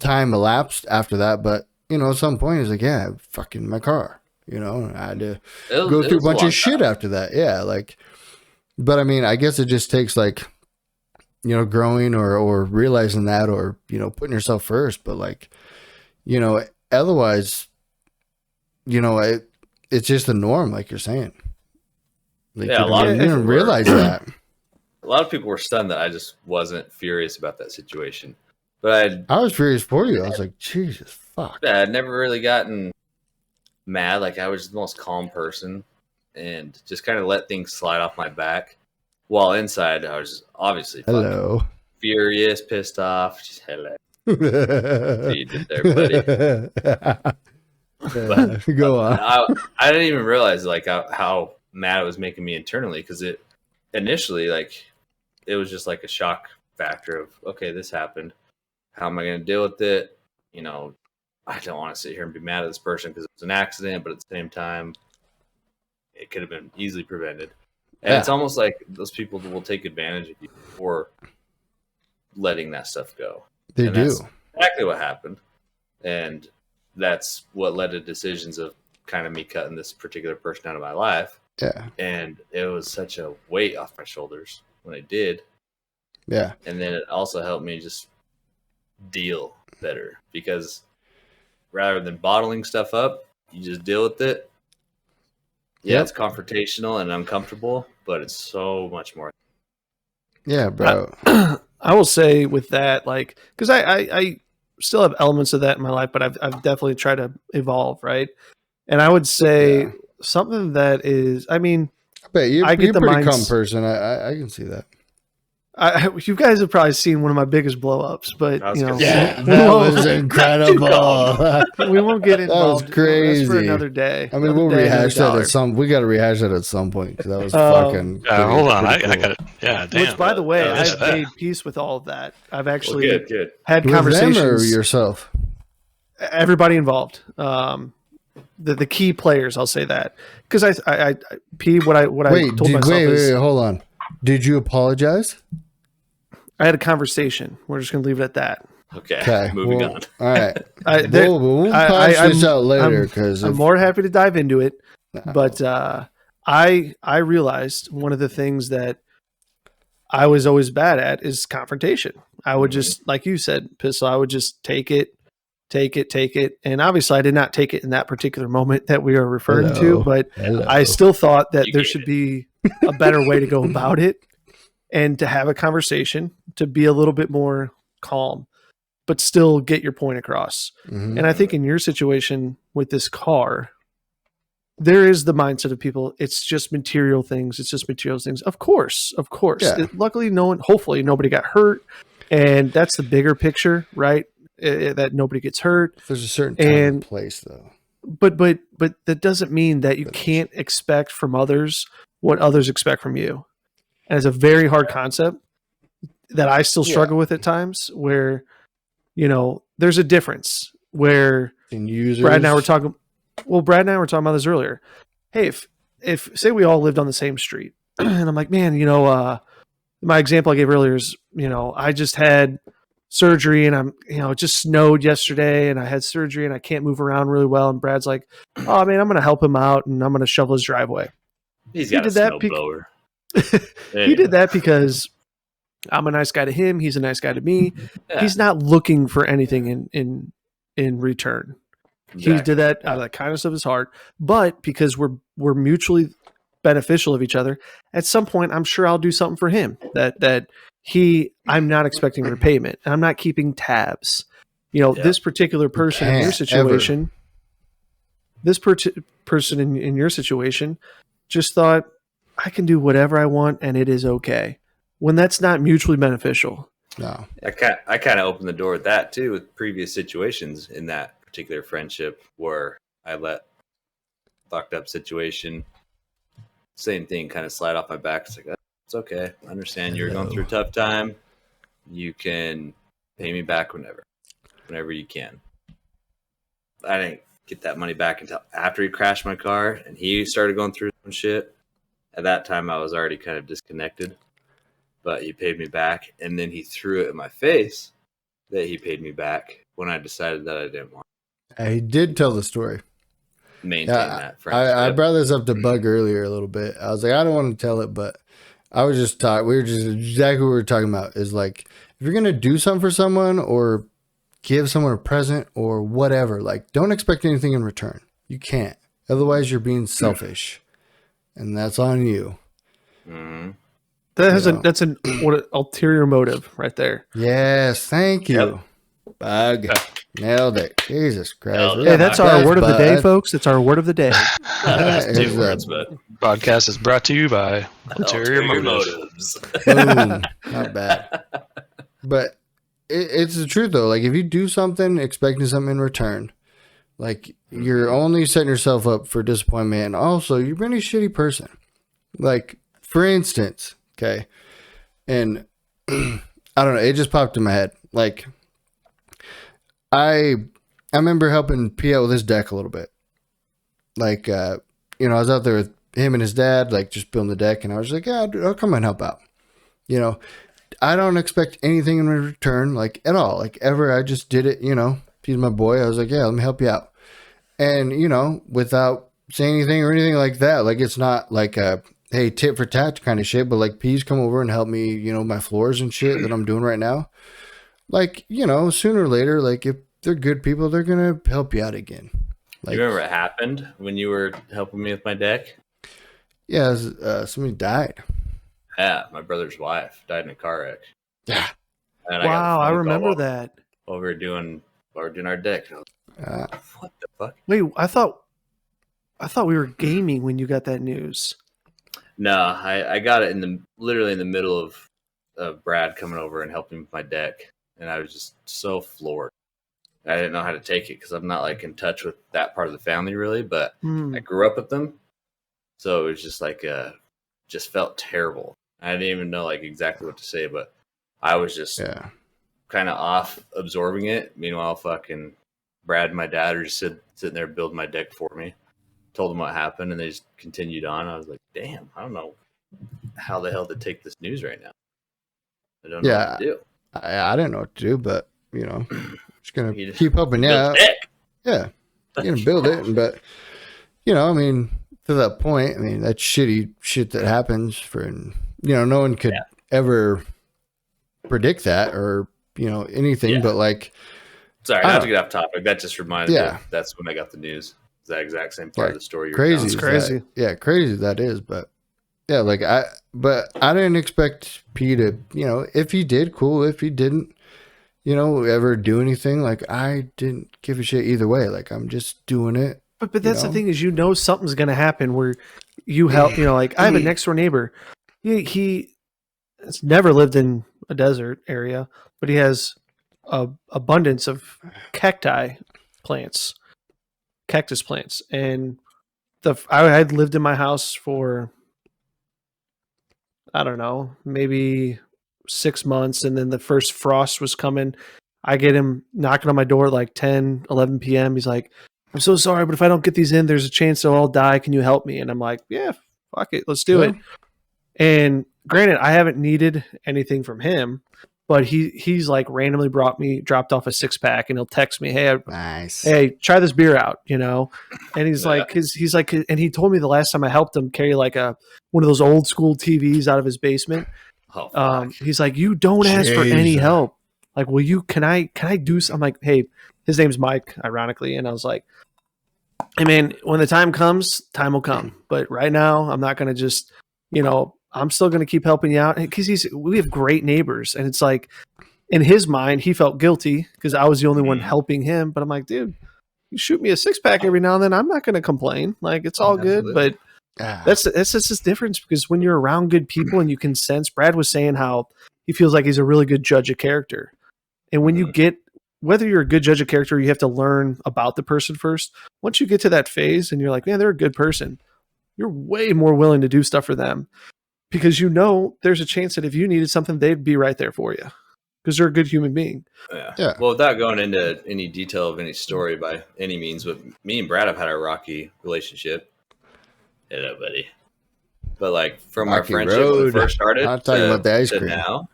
time elapsed after that, but at some point, it's like, yeah, fucking my car. I had to go through a bunch of shit after that. Yeah, like, but I guess it just takes like, growing or realizing that, or putting yourself first. But like, otherwise, it's just the norm, like you're saying. Like, a lot of people didn't realize that. A lot of people were stunned that I just wasn't furious about that situation. But I was furious for you. I was like, Jesus, fuck. Yeah, I'd never really gotten mad. Like, I was the most calm person and just kind of let things slide off my back. While inside, I was obviously furious, pissed off. Just hello. What you did there, buddy. But, go on. I didn't even realize like how mad it was making me internally, because it initially, like, it was just like a shock factor of, okay, this happened. How am I going to deal with it? I don't want to sit here and be mad at this person because it was an accident, but at the same time, it could have been easily prevented. And it's almost like those people will take advantage of you for letting that stuff go. They do. That's exactly what happened. And that's what led to decisions of kind of me cutting this particular person out of my life. Yeah. And it was such a weight off my shoulders when I did. Yeah. And then it also helped me just deal better, because rather than bottling stuff up, you just deal with it. Yeah, it's confrontational and uncomfortable, but it's so much more. Yeah, bro. I will say with that, like, because I still have elements of that in my life, but I've definitely tried to evolve, right? And I would say something that is, I bet you're get the pretty calm person. I can see that. You guys have probably seen one of my biggest blow-ups, but that was incredible. We won't get involved. That was crazy. That's for another day. We'll rehash that at some. We got to rehash that at some point, because that was fucking. Hold on, cool. I got it. Yeah, damn. Which, by the way, I've made peace with all of that. I've actually had with conversations. Them or yourself? Everybody involved. The key players, I'll say that, because I told myself is, hold on. Did you apologize? I had a conversation. We're just going to leave it at that. Okay, moving on. All right. There- We'll punch this out later I'm because more happy to dive into it. But I realized one of the things that I was always bad at is confrontation. I would just, like you said, Pistol, I would just take it. And obviously I did not take it in that particular moment that we are referring to, but I still thought that there should be a better way to go about it and to have a conversation, to be a little bit more calm, but still get your point across. Mhm. And I think in your situation with this car, there is the mindset of people. It's just material things. It's just material things. Of course. Yeah. Luckily, hopefully nobody got hurt. And that's the bigger picture, right? That nobody gets hurt. There's a certain time and place, though. But that doesn't mean that you can't expect from others what others expect from you. And it's a very hard concept that I still struggle with at times, where, there's a difference where Brad and I were talking about this earlier. Hey, if say we all lived on the same street and I'm like, man, my example I gave earlier is, I just had surgery and it just snowed yesterday and I had surgery and I can't move around really well. And Brad's like, oh man, I'm going to help him out and I'm going to shovel his driveway. He's got a snowblower. He did that because I'm a nice guy to him. He's a nice guy to me. Yeah. He's not looking for anything in return. Exactly. He did that out of the kindness of his heart, but because we're mutually beneficial of each other, at some point, I'm sure I'll do something for him I'm not expecting repayment. I'm not keeping tabs. This particular person in your situation, person in your situation just thought, I can do whatever I want and it is okay. When that's not mutually beneficial. No. I kind of opened the door with that too, with previous situations in that particular friendship where I let fucked up situation, same thing, kind of slide off my back. It's like, it's okay. I understand you're going through a tough time. You can pay me back whenever you can. I didn't get that money back until after he crashed my car and he started going through some shit. At that time, I was already kind of disconnected, but he paid me back. And then he threw it in my face that he paid me back when I decided that I didn't want it. He did tell the story. Maintain that friendship. I brought this up to Bug earlier a little bit. I was like, I don't want to tell it, but I was just talking. We were just exactly what we were talking about. Is like, if you're gonna do something for someone or give someone a present or whatever, like, don't expect anything in return. You can't. Otherwise, you're being selfish, and that's on you. Mm-hmm. That's an ulterior motive right there. Yes, thank you. Yep. Bug. Nailed it. Jesus Christ. Hey, that's our word of the day, folks. It's our word of the day. Podcast is brought to you by ulterior motives. Boom. Not bad. But it's the truth, though. Like, if you do something expecting something in return, like, you're only setting yourself up for disappointment. And also, you're being a shitty person. Like, for instance, okay, and I don't know, it just popped in my head. Like, I remember helping P out with his deck a little bit. Like, I was out there with him and his dad, like, just building the deck, and I was like, yeah, dude, I'll come and help out. I don't expect anything in return, like, at all. Like, ever. I just did it, he's my boy. I was like, yeah, let me help you out. And, without saying anything or anything like that, like, it's not like a, hey, tit for tat kind of shit, but like, P's come over and help me, my floors and shit that I'm doing right now. Like, sooner or later, like, if they're good people, they're going to help you out again. Like, you remember what happened when you were helping me with my deck? Yeah, somebody died. Yeah, my brother's wife died in a car wreck. Yeah. And I remember that. While we were doing our deck. What the fuck? Wait, I thought we were gaming when you got that news. No, I got it literally in the middle of Brad coming over and helping with my deck, and I was just so floored. I didn't know how to take it because I'm not like in touch with that part of the family really, but I grew up with them, so it was just like just felt terrible. I didn't even know like exactly what to say, but I was just kind of off absorbing it. Meanwhile, fucking Brad and my dad are just sitting there building my deck for me. Told them what happened, and they just continued on. I was like, damn, I don't know how the hell to take this news right now. I don't know what to do. I didn't know what to do, but, just gonna You keep helping you build out. tech. Yeah, you're gonna build it, but I mean, to that point, I mean, that's shitty shit that happens for, no one could ever predict that or, anything, Yeah. but like, Sorry, not to get off topic. That just reminded me. Yeah. That's when I got the news. That exact same part of the story. You were crazy. telling. It's is crazy. crazy that is, but yeah, like but I didn't expect P to, if he did, cool. If he didn't, ever do anything, like I didn't give a shit either way. Like I'm just doing it. But that's the thing is, something's going to happen where you help. Like I have a next door neighbor. He has never lived in a desert area, but he has a abundance of cactus plants, and I had lived in my house for, I don't know, maybe 6 months, and then the first frost was coming. I get him knocking on my door at like 10, 11 p.m. He's like, "I'm so sorry, but if I don't get these in, there's a chance they'll all die. Can you help me?" And I'm like, "Yeah, fuck it, let's do it." And granted, I haven't needed anything from him, but he's like randomly dropped off a 6-pack, and he'll text me, Nice. hey, try this beer out, And he's like, and he told me the last time I helped him carry like one of those old school TVs out of his basement. Oh, fuck. He's like, you don't ask for any help. Like, can I do something? I'm like, hey, his name's Mike, ironically. And I was like, hey man, when the time comes, time will come. But right now I'm not going to just, I'm still going to keep helping you out because we have great neighbors. And it's like, in his mind, he felt guilty because I was the only one helping him. But I'm like, dude, you shoot me a 6-pack every now and then, I'm not going to complain. Like, it's all good. But that's just this difference, because when you're around good people and you can sense, Brad was saying how he feels like he's a really good judge of character. And when you get, whether you're a good judge of character, you have to learn about the person first. Once you get to that phase and you're like, man, they're a good person, you're way more willing to do stuff for them, because there's a chance that if you needed something, they'd be right there for you because they're a good human being. Yeah. Well, without going into any detail of any story by any means, but me and Brad have had a rocky relationship. Hello, buddy. But like from Rocky our friendship road. when we first started, I'm not talking about the ice to cream. now,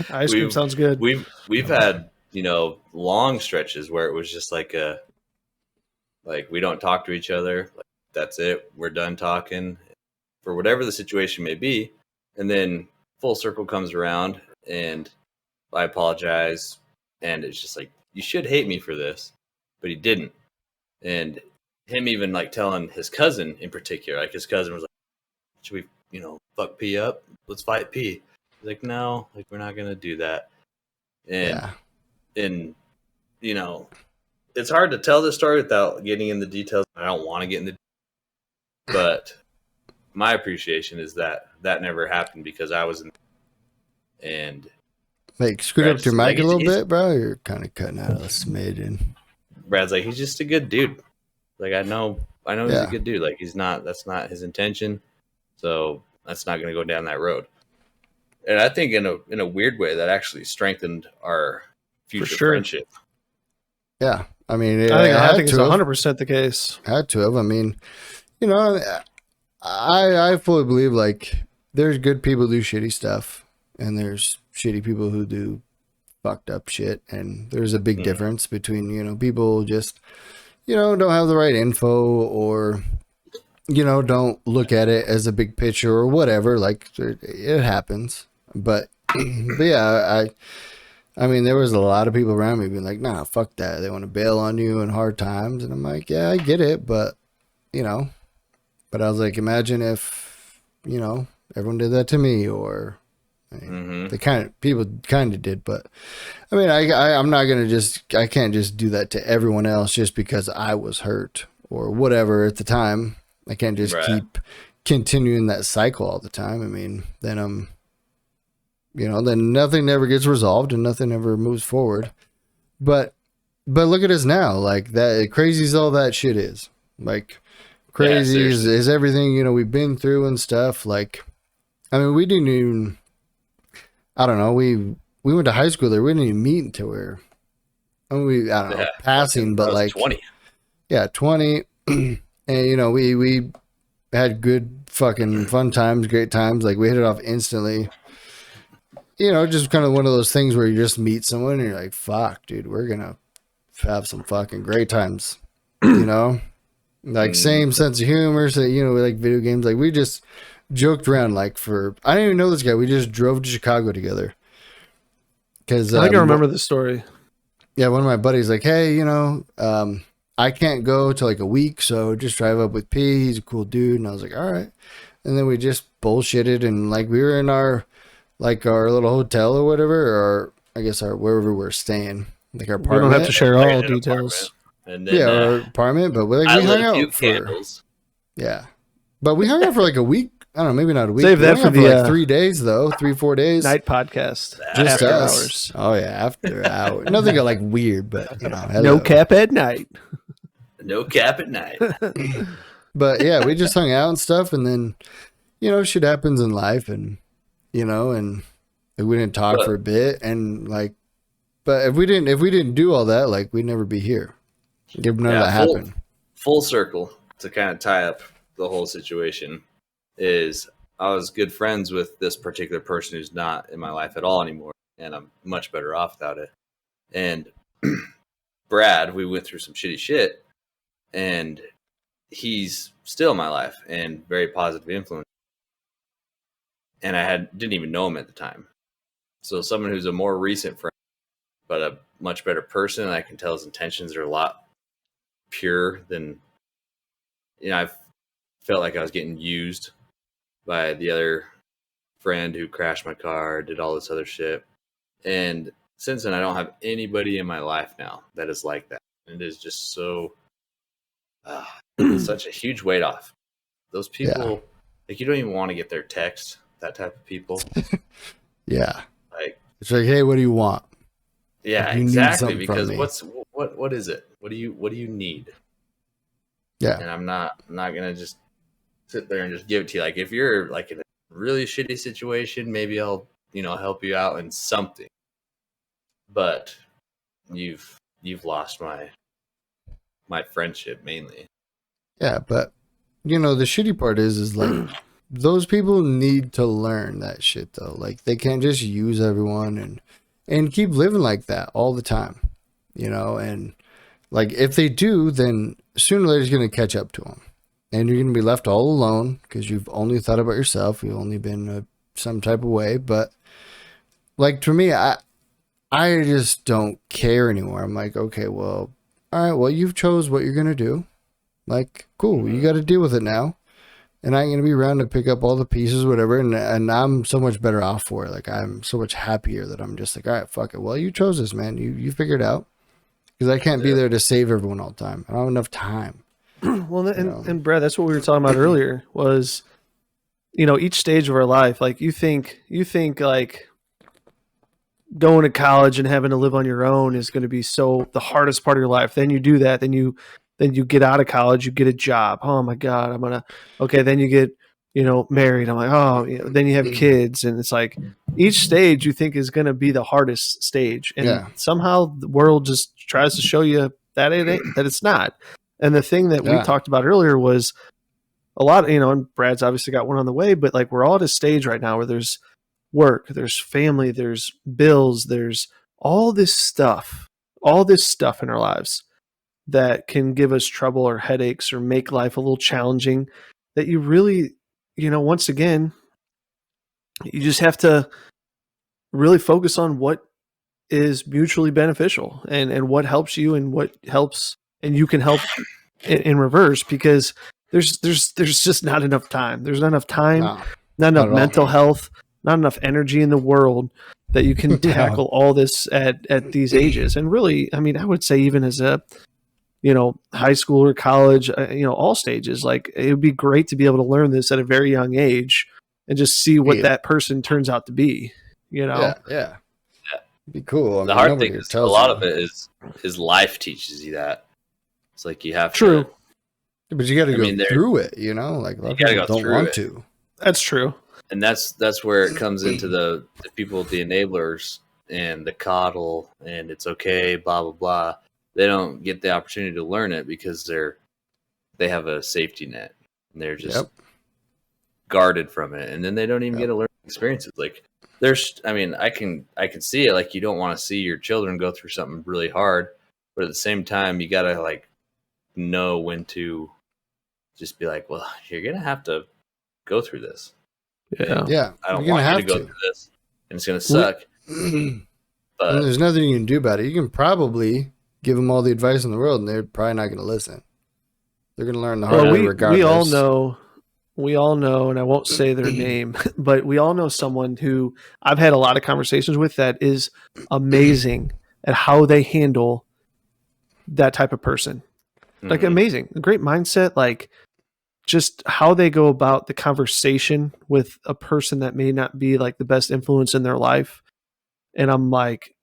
Ice cream sounds good. We've had long stretches where it was just like we don't talk to each other. Like, that's it. We're done talking for whatever the situation may be, and then full circle comes around and I apologize, and it's just like, you should hate me for this, but he didn't. And him even like telling his cousin in particular, like his cousin was like, should we fuck P up, let's fight P. He's like, no, like we're not gonna do that. And it's hard to tell this story without getting in the details. I don't want to get in the but my appreciation is that never happened because I was in. And like, scoot up to your mic a little bit, bro. You're kind of cutting out a smidgen. Brad's like, he's just a good dude. Like, I know he's a good dude. Like, that's not his intention. So that's not going to go down that road. And I think in a weird way that actually strengthened our future friendship. Yeah. I mean, I think it's 100% the case. Had to have. I mean, I fully believe like there's good people who do shitty stuff, and there's shitty people who do fucked up shit. And there's a big difference between, people just, don't have the right info, or, don't look at it as a big picture or whatever. Like, it happens. But yeah, I mean, there was a lot of people around me being like, nah, fuck that. They want to bail on you in hard times. And I'm like, yeah, I get it. But, but I was like, imagine if, everyone did that to me, or people kind of did. But I mean, I'm not going to I can't just do that to everyone else just because I was hurt or whatever at the time. I can't just keep continuing that cycle all the time. I mean, then then nothing ever gets resolved and nothing ever moves forward. But look at us now. Like, that crazy as all that shit is. Like, crazy is everything, we've been through and stuff. Like, I mean, we didn't even, I don't know, we went to high school there. We didn't even meet until I don't know, passing, but like 20. Yeah, 20. And, we had good fucking fun times, great times. Like, we hit it off instantly. just kind of one of those things where you just meet someone and you're like, fuck, dude, we're going to have some fucking great times, like same sense of humor. So, we like video games. Like we just joked around I didn't even know this guy. We just drove to Chicago together. Cause I think I remember the story. Yeah. One of my buddies like, hey, I can't go till like a week. So just drive up with P. He's a cool dude. And I was like, all right. And then we just bullshitted. And like, we were in our little hotel or whatever, or I guess wherever we're staying, like our apartment. We don't have to share all details. And then, our apartment, but we hung out candles. But we hung out for like a week. I don't know, maybe not a week. Save that for like 3 days though, 3-4 days. Night podcast. Just after us. hours. Oh yeah, after hours. Nothing like weird, but hello. No cap at night. No cap at night. But yeah, we just hung out and stuff, and then shit happens in life, and and we didn't talk for a bit, and like, but if we didn't do all that, like, we'd never be here. If none of that happened. Full circle to kind of tie up the whole situation is I was good friends with this particular person who's not in my life at all anymore, and I'm much better off without it. And Brad, we went through some shitty shit, and he's still in my life and very positive influence. And I didn't even know him at the time. So someone who's a more recent friend, but a much better person, I can tell his intentions are a lot pure than, I felt like I was getting used by the other friend who crashed my car, did all this other shit. And since then, I don't have anybody in my life now that is like that. And it is just so, such a huge weight off. Those people, like, you don't even want to get their text, that type of people. Yeah. Like, it's like, hey, what do you want? Yeah, exactly. Because what is it? What do you need? Yeah. And I'm not gonna just sit there and just give it to you. Like, if you're like in a really shitty situation, maybe I'll help you out in something. But you've lost my friendship mainly. Yeah, but the shitty part is like those people need to learn that shit though. Like, they can't just use everyone and keep living like that all the time, and like, if they do, then sooner or later it's going to catch up to them, and you're going to be left all alone because you've only thought about yourself. You've only been some type of way. But like, for me, I just don't care anymore. I'm like, okay, well, all right, well, you've chose what you're going to do. Like, cool, you got to deal with it now. And I'm going to be around to pick up all the pieces, whatever. And I'm so much better off for it. Like, I'm so much happier that I'm just like, all right, fuck it. Well, you chose this, man. You figured it out. Because I can't be there to save everyone all the time. I don't have enough time. Well, and Brad, that's what we were talking about earlier was, each stage of our life, like, you think like going to college and having to live on your own is going to be the hardest part of your life. Then you do that. Then you get out of college, you get a job. Oh my God, then you get, married. I'm like, oh, then you have kids. And it's like each stage you think is going to be the hardest stage. And somehow the world just tries to show you that it's not. And the thing that we talked about earlier was a lot, and Brad's obviously got one on the way, but like, we're all at a stage right now where there's work, there's family, there's bills, there's all this stuff in our lives that can give us trouble or headaches or make life a little challenging, that you really, once again, you just have to really focus on what is mutually beneficial and what helps you and what helps, and you can help in reverse, because there's just not enough time. There's not enough time, not enough mental health, not enough energy in the world that you can tackle all this at these ages. And really, I mean, I would say even as a high school or college, all stages, like, it would be great to be able to learn this at a very young age and just see what that person turns out to be, Yeah. Be cool. I mean, the hard thing is a lot of it is life teaches you that. It's like you have to. But you got to go through it, like, a lot of people don't want to. That's true. And that's where it comes into the people, the enablers and the coddle, and it's okay, blah, blah, blah. They don't get the opportunity to learn it because they have a safety net and they're just guarded from it. And then they don't even get to learn experiences. Like, I mean, I can see it. Like, you don't want to see your children go through something really hard, but at the same time, you gotta like know when to just be like, well, you're gonna have to go through this. Yeah. Yeah, I don't you're want gonna you to have go through this, and it's gonna suck. and But there's nothing you can do about it. You can probably give them all the advice in the world, and they're probably not going to listen. They're going to learn the hard Well, way regardless. we all know, and I won't say their name, but we all know someone who I've had a lot of conversations with that is amazing at how they handle that type of person. Like, mhm. amazing, great mindset, like just how they go about the conversation with a person that may not be like the best influence in their life. And I'm like,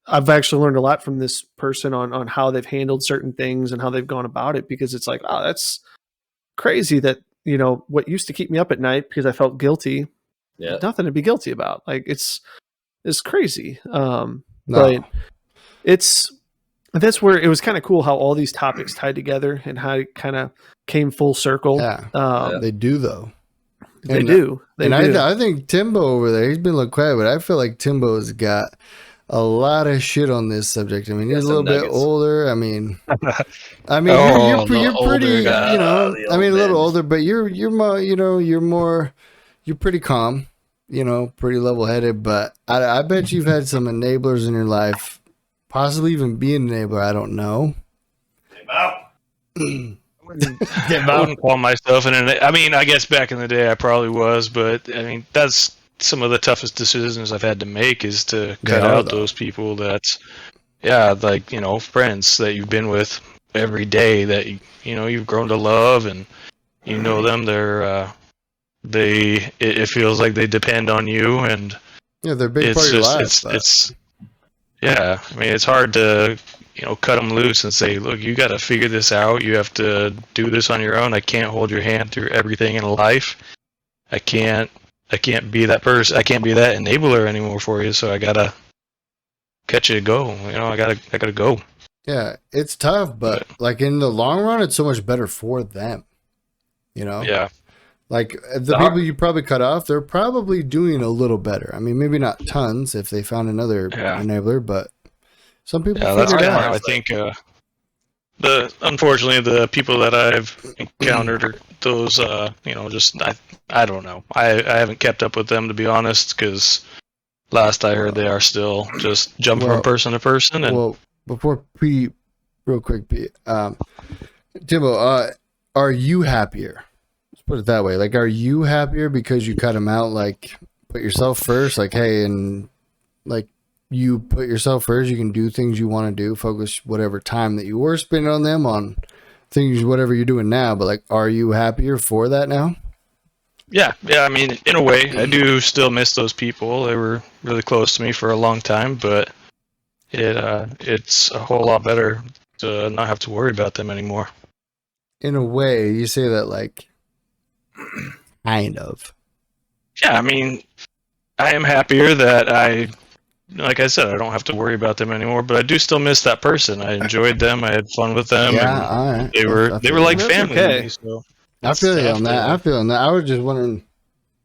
I've actually learned a lot from this person on how they've handled certain things and how they've gone about it, because it's like, oh, that's crazy that, you know, what used to keep me up at night because I felt guilty, Yeah. nothing to be guilty about. Like, it's crazy. No. But that's where it was kind of cool how all these topics tied together and how it kind of came full circle. Yeah. They do, though. They do. I think Timbo over there, he's been a little quiet, but I feel like Timbo's got a lot of shit on this subject. I mean, he's a little bit older. I mean, you're pretty, guy. you know, The I mean, a old little man. older, but you're more, you know, you're pretty calm, you know, pretty level headed. But I bet you've had some enablers in your life, possibly even be an enabler. I don't know. I wouldn't call myself I mean, I guess back in the day I probably was, but I mean, that's some of the toughest decisions I've had to make, is to cut out those people that's, like, you know, friends that you've been with every day that, you know, you've grown to love, and you know them, it feels like they depend on you, and Yeah, they're a big part of your life. I mean, it's hard to, you know, cut them loose and say, look, you got to figure this out. You have to do this on your own. I can't hold your hand through everything in life. I can't be that person. I can't be that enabler anymore for you. So I gotta catch you to go. You know, I gotta go. Yeah, it's tough, but like in the long run, it's so much better for them. You know? Yeah. Like the people you probably cut off, they're probably doing a little better. I mean, maybe not tons if they found another enabler, but some people that's figure it kind of, out. I think, unfortunately the people that I've encountered are those, you know, just I don't know. I haven't kept up with them, to be honest, because last I heard they are still just jumping from person to person. And well, before Pete, real quick, Pete, Timbo, are you happier? Let's put it that way. Like, are you happier because you cut him out? Like, put yourself first. Like, hey, and like you put yourself first. You can do things you want to do. Focus whatever time that you were spending on them on things, whatever you're doing now. But like, are you happier for that now? Yeah. I mean, in a way, I do still miss those people. They were really close to me for a long time, but it's a whole lot better to not have to worry about them anymore. In a way, you say that like, kind of. Yeah, I mean, I am happier that like I said, I don't have to worry about them anymore, but I do still miss that person. I enjoyed them. I had fun with them. Yeah, all right. They were like That's family okay. to me. So I feel you on that. I feel on that. I was just wondering,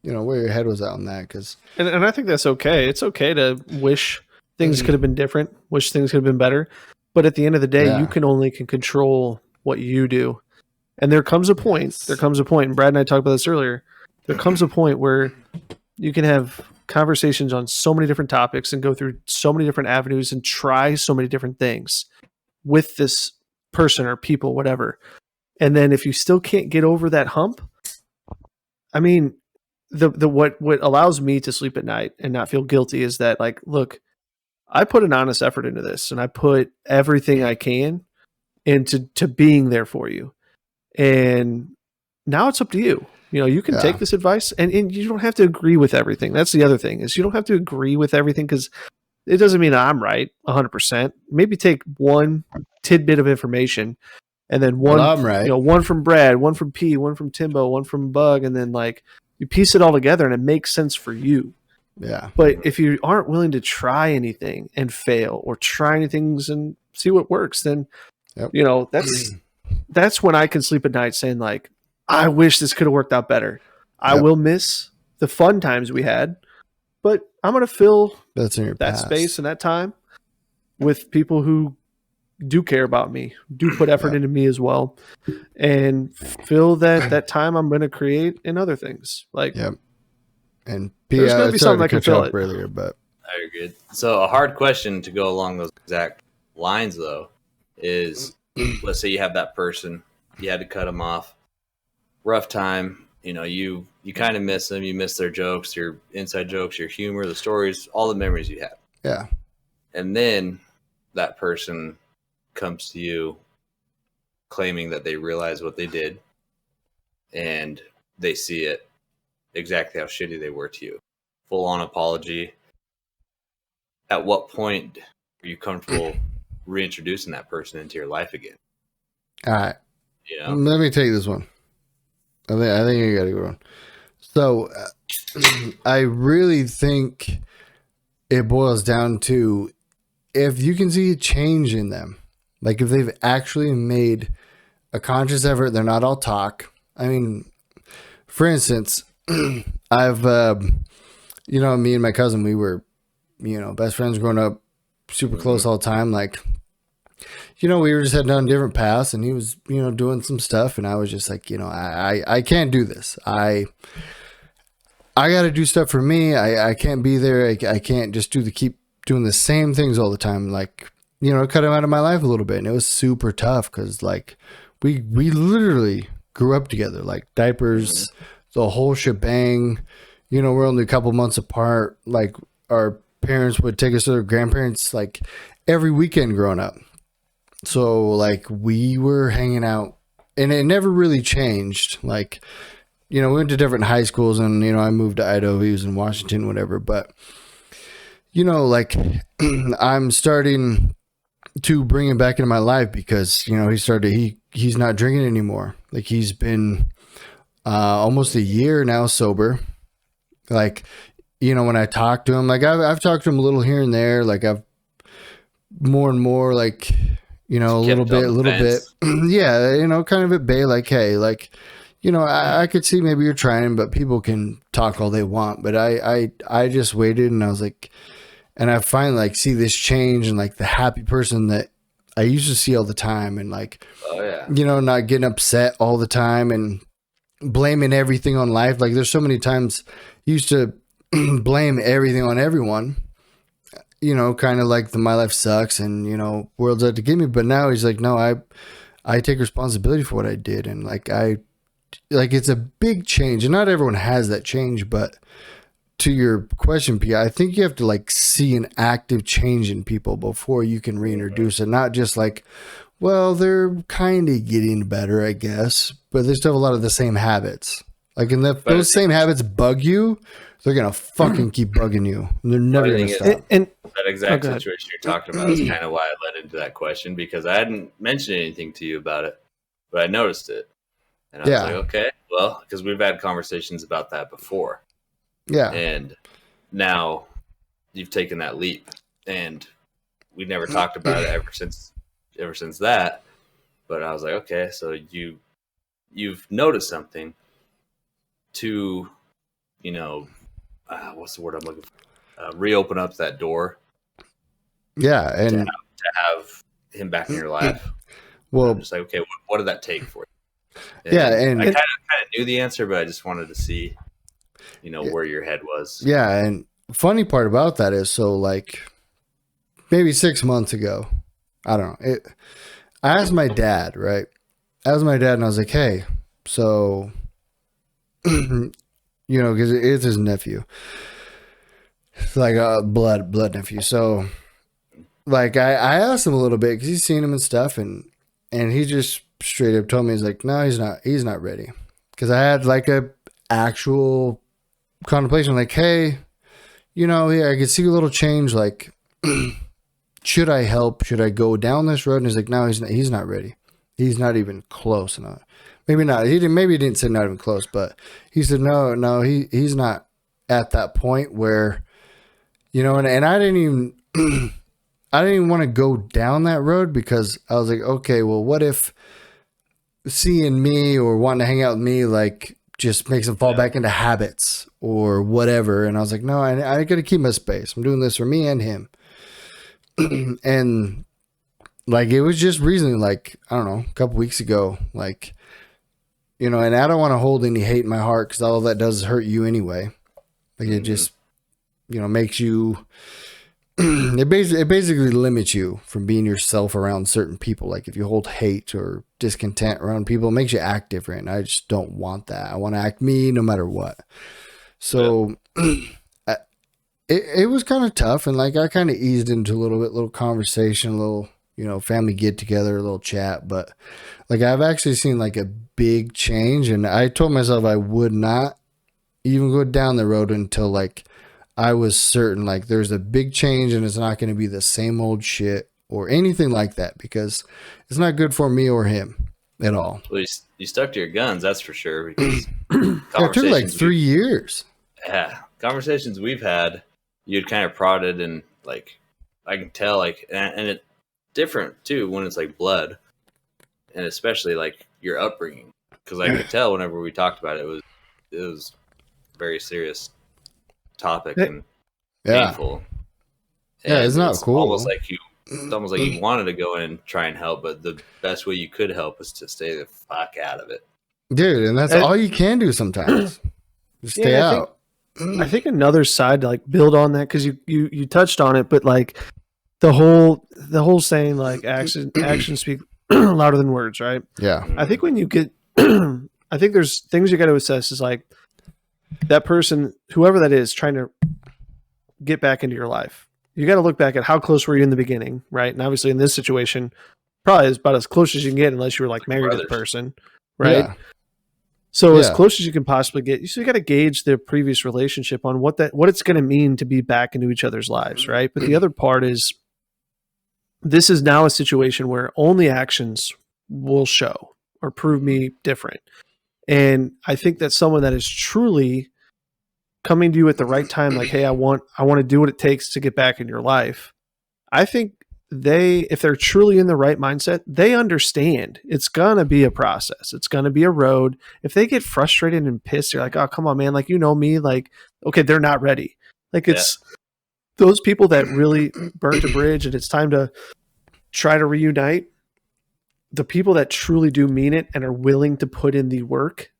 you know, where your head was at on that, because And I think that's okay. It's okay to wish things could have been different, wish things could have been better. But at the end of the day, you can only control what you do. And there comes a point, and Brad and I talked about this earlier, there comes a point where you can have conversations on so many different topics and go through so many different avenues and try so many different things with this person or people, whatever. And then if you still can't get over that hump, I mean, what allows me to sleep at night and not feel guilty is that, like, look, I put an honest effort into this, and I put everything I can into being there for you. And now it's up to you. You know, you can take this advice, and you don't have to agree with everything. That's the other thing, is you don't have to agree with everything, because it doesn't mean I'm right 100%. Maybe take one tidbit of information, and then one, I'm right. you know, one from Brad, one from P, one from Timbo, one from Bug, and then like you piece it all together, and it makes sense for you. Yeah. But if you aren't willing to try anything and fail, or try anything and see what works, then you know, that's when I can sleep at night saying, like, I wish this could have worked out better. I will miss the fun times we had, but I'm going to fill That's in your that past. space and that time with people who do care about me, do put effort into me as well, and fill that time I'm going to create in other things. Like, Yep. And there's going to be something that can fill it. earlier, but Very good. So a hard question to go along those exact lines, though, is let's say you have that person, you had to cut them off, rough time. You know, you kind of miss them. You miss their jokes, your inside jokes, your humor, the stories, all the memories you have. yeah, And then that person comes to you claiming that they realize what they did and they see it exactly how shitty they were to you. Full on apology. At what point are you comfortable reintroducing that person into your life again? all right. You know? Let me take this one. I think you got a good one. So, I really think it boils down to if you can see a change in them, like if they've actually made a conscious effort, they're not all talk. I mean, for instance, I've, you know, me and my cousin, we were, you know, best friends growing up, super close all the time. Like, you know, we were just heading down different paths, and he was, you know, doing some stuff, and I was just like, you know, I can't do this. I got to do stuff for me. I can't be there. I can't just keep doing the same things all the time. Like, you know, cut him out of my life a little bit, and it was super tough because like we literally grew up together, like diapers, the whole shebang. You know, we're only a couple months apart. Like our parents would take us to their grandparents like every weekend growing up. So like we were hanging out, and it never really changed. Like, you know, we went to different high schools, and, you know, I moved to Idaho, he was in Washington, whatever. But, you know, like I'm starting to bring him back into my life because, you know, he's not drinking anymore. Like he's been almost a year now sober. Like, you know, when I talk to him, like I've talked to him a little here and there, like I've more and more, like, you know, a little bit. Yeah. You know, kind of at bay, like, hey, like, you know, I could see maybe you're trying, but people can talk all they want. But I just waited, and I was like, and I finally like see this change, and like the happy person that I used to see all the time, and like, Oh, yeah. you know, not getting upset all the time and blaming everything on life. Like there's so many times he used to blame everything on everyone, you know, kind of like my life sucks and, you know, world's out to get me. But now he's like, no, I take responsibility for what I did. And like, it's a big change, and not everyone has that change. But to your question, P, I think you have to like see an active change in people before you can reintroduce it. Not just like, well, they're kind of getting better, I guess, but they still have a lot of the same habits. Like, and if those same habits bug you, they're gonna fucking keep bugging you. They're never gonna stop. And That exact situation you're talking about is kind of why I led into that question, because I hadn't mentioned anything to you about it, but I noticed it. And I was like, okay, well, because we've had conversations about that before. Yeah. And now you've taken that leap, and we never talked about it ever since that. But I was like, okay, so you've noticed something to, you know, what's the word I'm looking for? Reopen up that door. Yeah. And to have him back in your life. Well, I'm just like, okay, what did that take for you? And I kind of knew the answer, but I just wanted to see, you know, where your head was. Yeah, and funny part about that is, so like maybe 6 months ago, I don't know. I asked my dad, right? I asked my dad, and I was like, hey, so, you know, because it's his nephew. It's like a blood nephew. So, like, I asked him a little bit because he's seen him and stuff, and he just straight up told me, he's like, no, he's not ready. Because I had like a actual contemplation, like, hey, you know, yeah, I could see a little change, like, should I help? Should I go down this road? And he's like, no, he's not ready. He's not even close enough. Maybe not. Maybe he didn't say not even close, but he said, no, he's not at that point where, you know, and I didn't even want to go down that road, because I was like, okay, well, what if seeing me or wanting to hang out with me, like, just makes them fall back into habits or whatever. And I was like, no, I got to keep my space. I'm doing this for me and him. And like, it was just recently, like, I don't know, a couple weeks ago, like, you know, and I don't want to hold any hate in my heart because all that does is hurt you anyway. Like, it just, you know, makes you, it basically limits you from being yourself around certain people. Like, if you hold hate or discontent around people, it makes you act different. And I just don't want that. I want to act me no matter what. So it was kind of tough. And like, I kind of eased into a little conversation, a little, you know, family get together, a little chat. But like, I've actually seen like a big change. And I told myself I would not even go down the road until like I was certain like there's a big change and it's not going to be the same old shit or anything like that, because it's not good for me or him at all. Well, you stuck to your guns, that's for sure. Because It took like 3 years. Yeah, conversations we've had, you'd kind of prodded, and like I can tell, like, and it's different too when it's like blood, and especially like your upbringing, because I could tell whenever we talked about it, it was a very serious topic and painful. Yeah, it's not cool. It's almost like you wanted to go in and try and help, but the best way you could help is to stay the fuck out of it, dude. And that's all you can do sometimes. Just stay out. I think another side to like build on that, because you touched on it, but like the whole saying like actions speak louder than words, right? Yeah. I think when you get, I think there's things you got to assess is like that person, whoever that is, trying to get back into your life. You got to look back at how close were you in the beginning, right? And obviously in this situation, probably is about as close as you can get unless you were like married to the person, right? Yeah. So as close as you can possibly get. So you got to gauge the previous relationship on what it's going to mean to be back into each other's lives, right? But the other part is this is now a situation where only actions will show or prove me different. And I think that someone that is truly coming to you at the right time, like, hey, I want to do what it takes to get back in your life. I think if they're truly in the right mindset, they understand it's going to be a process. It's going to be a road. If they get frustrated and pissed, they're like, oh, come on, man. Like, you know me, like, okay, they're not ready. Like it's those people that really burnt a bridge and it's time to try to reunite. The people that truly do mean it and are willing to put in the work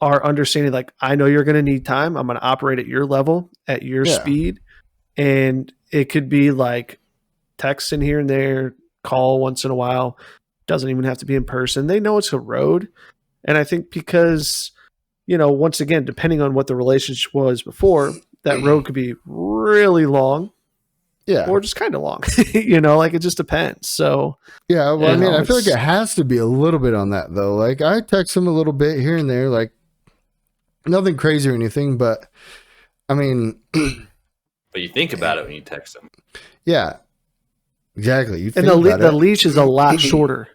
are understanding, like, I know you're going to need time. I'm going to operate at your level, at your speed. And it could be like text in here and there, call once in a while. Doesn't even have to be in person. They know it's a road. And I think because, you know, once again, depending on what the relationship was before, that road could be really long. Yeah. Or just kind of long, you know, like it just depends. So, yeah. Well, I mean, I feel like it has to be a little bit on that though. Like I text him a little bit here and there, like nothing crazy or anything, but I mean, but you think about it when you text them. Yeah, exactly. You think and the leash is a lot shorter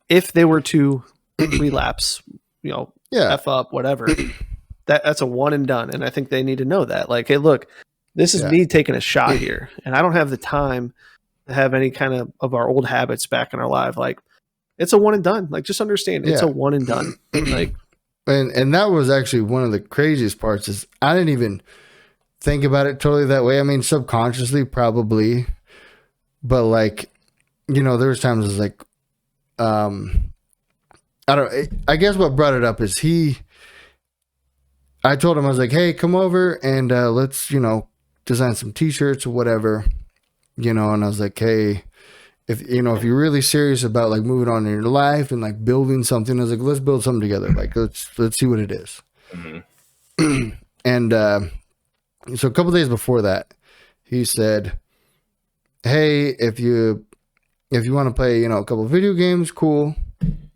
if they were to relapse, you know, F up, whatever. That's a one and done. And I think they need to know that. Like, hey, look, this is me taking a shot here, and I don't have the time to have any kind of our old habits back in our life. Like, it's a one and done. Like, just understand it's a one and done. Like, and that was actually one of the craziest parts is I didn't even think about it totally that way. I mean, subconsciously probably, but like, you know, there was times it was like, I guess what brought it up is I told him, I was like, hey, come over and let's, you know, design some t-shirts or whatever, you know. And I was like, hey, if you're really serious about like moving on in your life and like building something, I was like, let's build something together. Like, let's see what it is. Mm-hmm. And so a couple days before that, he said, hey, if you want to play, you know, a couple of video games, cool.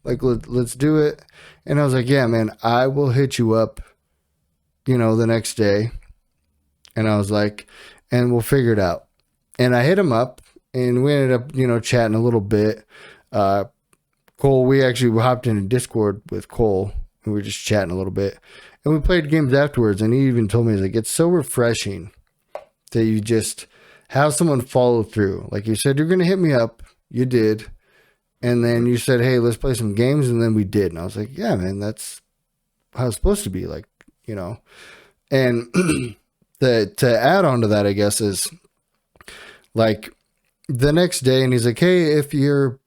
Like, let's do it. And I was like, yeah, man, I will hit you up, you know, the next day. And I was like, and we'll figure it out. And I hit him up and we ended up, you know, chatting a little bit. Cole, we actually hopped in a Discord with Cole and we were just chatting a little bit. And we played games afterwards. And he even told me, he's like, it's so refreshing that you just have someone follow through. Like you said, you're going to hit me up. You did. And then you said, hey, let's play some games. And then we did. And I was like, yeah, man, that's how it's supposed to be, like, you know. And to add on to that, I guess, is like the next day, and he's like, hey, if you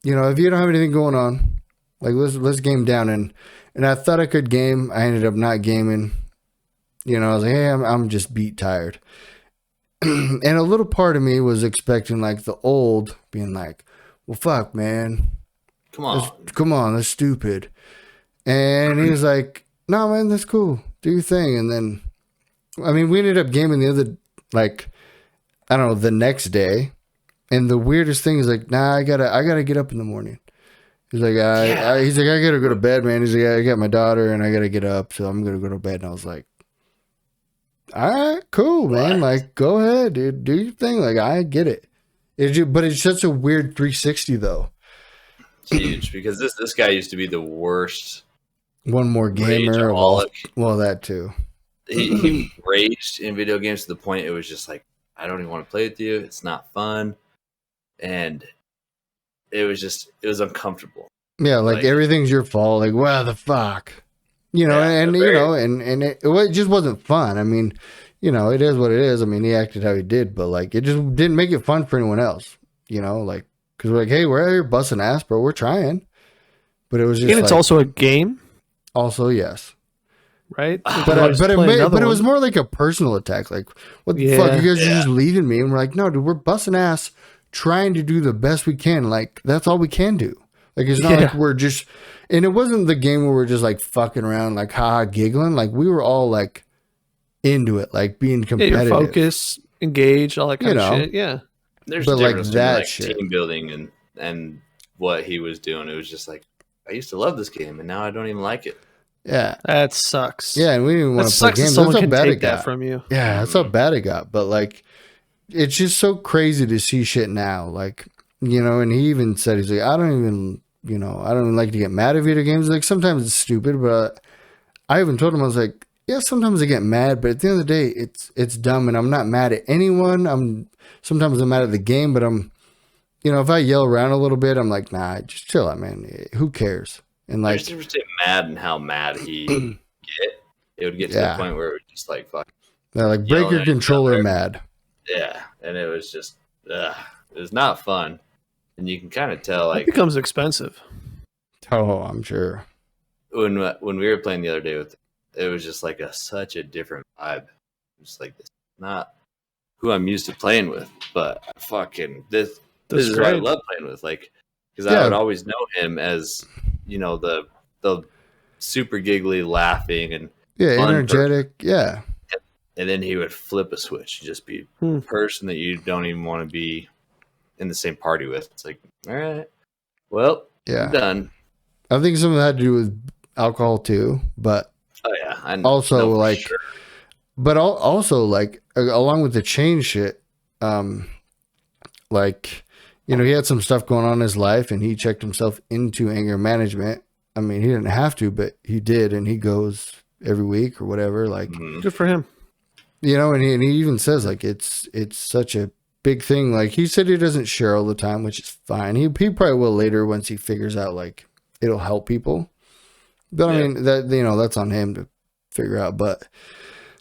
don't have anything going on, like let's game down. And I thought I could game. I ended up not gaming. You know, I was like, hey, I'm just beat tired. And a little part of me was expecting like the old being like, well, fuck, man. Come on. Come on, that's stupid. And he was like, no, man, that's cool. Do your thing. And then, I mean, we ended up gaming the other, like, I don't know, the next day. And the weirdest thing is like, nah, I gotta get up in the morning. He's like, I gotta go to bed, man. He's like, I got my daughter and I gotta get up, so I'm gonna go to bed. And I was like, all right, cool, man. Like, go ahead, dude. Do your thing. Like, I get it. But it's such a weird 360, though. It's huge because this guy used to be the worst. One more gamer of all. Well, that too. He raged in video games to the point it was just like, I don't even want to play with you. It's not fun. And it was uncomfortable. Yeah, like everything's your fault. Like, what the fuck? You know, and it just wasn't fun. I mean, you know, it is what it is. I mean, he acted how he did, but like, it just didn't make it fun for anyone else. You know, like, because we're like, hey, we're out here busting ass, bro. We're trying. But it was just. And it's also a game. Also, yes. Right? But it was more like a personal attack. Like, what the fuck? You guys are just leaving me. And we're like, no, dude, we're busting ass trying to do the best we can. Like, that's all we can do. Like, it's not like we're just, and it wasn't the game where we're just like fucking around, like, haha, giggling. Like, we were all like into it, like being competitive. Focus, engaged, all that kind of shit. Yeah. There's a difference between team building and what he was doing. It was just like, I used to love this game and now I don't even like it. Yeah. That sucks. Yeah, and we didn't want to play games. That's how bad it got from you. Yeah, that's how bad it got. But like, it's just so crazy to see shit now. Like, you know, and he even said, he's like, I don't even like to get mad at video games. Like, sometimes it's stupid, but I even told him, I was like, yeah, sometimes I get mad, but at the end of the day, it's dumb, and I'm not mad at anyone. Sometimes I'm mad at the game, but you know, if I yell around a little bit, I'm like, nah, just chill out, man. Who cares? And like, there's difference mad and how mad he get. It would get to the point where it was just like, fuck. Yeah, like break your controller mad. Yeah, and it was just, it was not fun. And you can kind of tell, like, it becomes expensive. Oh, I'm sure. When we were playing the other day with, it was just like such a different vibe. Just like, this is not who I'm used to playing with, but fucking this is who I love playing with. Like, because I would always know him as, you know, the super giggly, laughing and energetic, and then he would flip a switch, just be a person that you don't even want to be in the same party with. It's like, all right, well, I'm done. I think some of that had to do with alcohol too, but also like, sure. But also like along with the chain shit, like, you know, he had some stuff going on in his life, and he checked himself into anger management. I mean, he didn't have to, but he did, and he goes every week or whatever. Like, good for him. You know, and he even says like it's such a big thing. Like, he said he doesn't share all the time, which is fine. He probably will later once he figures out like it'll help people. But I mean, that, you know, that's on him to figure out. But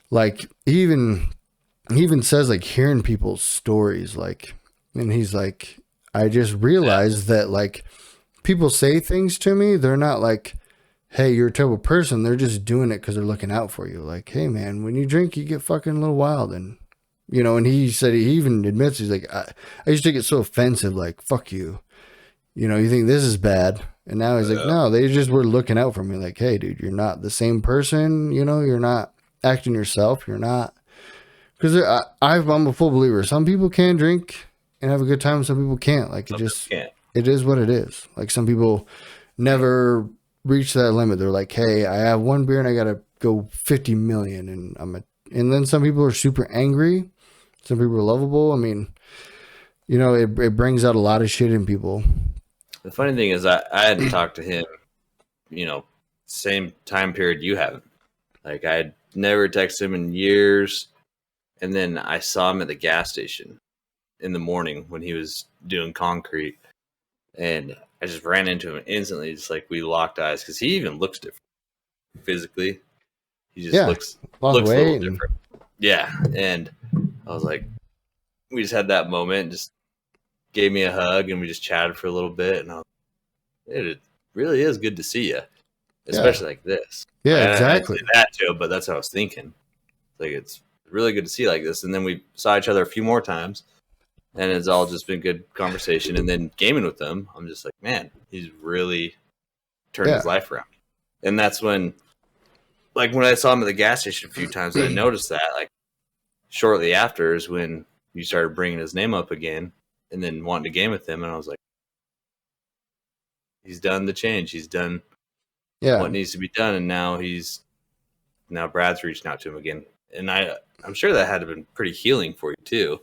like, he even says like hearing people's stories, like, and he's like, I just realized that like people say things to me, they're not like, hey, you're a terrible person. They're just doing it because they're looking out for you. Like, hey man, when you drink, you get fucking a little wild. And, you know, and he said, he even admits, he's like, I used to get so offensive, like, fuck you. You know, you think this is bad. And now he's like, no, they just were looking out for me. Like, hey dude, you're not the same person. You know, you're not acting yourself. You're not, because I'm a full believer. Some people can drink and have a good time. Some people can't. Like, it just, it is what it is. Like, some people never reach that limit. They're like, hey, I have one beer and I gotta go 50 million, and then some people are super angry. Some people are lovable. I mean, you know, it brings out a lot of shit in people. The funny thing is, I hadn't talked to him, you know, same time period you haven't. Like, I had never texted him in years, and then I saw him at the gas station in the morning when he was doing concrete, and I just ran into him instantly. Just like, we locked eyes, because he even looks different. physically. He just Yeah. looks Lost a little weight. different. Yeah, and I was like, we just had that moment, just gave me a hug, and we just chatted for a little bit, and I was like, dude, it really is good to see you, especially like this. Yeah, I exactly. didn't say that to him, but that's what I was thinking. Like, it's really good to see you like this. And then we saw each other a few more times, and it's all just been good conversation. And then gaming with him, I'm just like, man, he's really turned his life around. And that's when, like, when I saw him at the gas station a few times, I noticed that, like, shortly after is when you started bringing his name up again and then wanting to game with him. And I was like, he's done the change. He's done what needs to be done. And now Brad's reaching out to him again. And I'm sure that had to have been pretty healing for you too.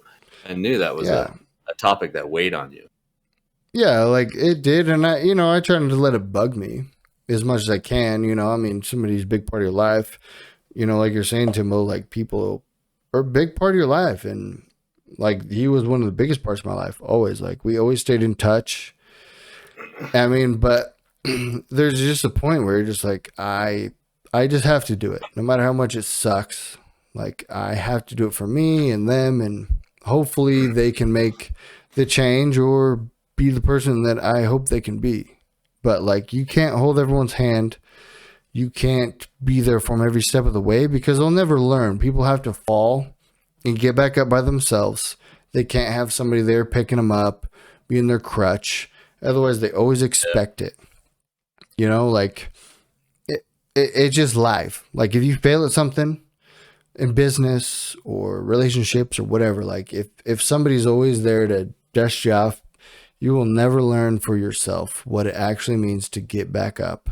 I knew that was a topic that weighed on you. Yeah, like it did. And I try not to let it bug me as much as I can. I mean, somebody's a big part of your life, like you're saying, Timbo, like people are a big part of your life. And like, he was one of the biggest parts of my life. Always, like, we always stayed in touch. I mean, but there's just a point where you're just like, I just have to do it no matter how much it sucks. Like, I have to do it for me and them, and hopefully they can make the change or be the person that I hope they can be. But like, you can't hold everyone's hand. You can't be there for them every step of the way because they'll never learn. People have to fall and get back up by themselves. They can't have somebody there picking them up, being their crutch. Otherwise, they always expect it. Like, it's just life. Like, if you fail at something in business or relationships or whatever, like if somebody's always there to dust you off, you will never learn for yourself what it actually means to get back up.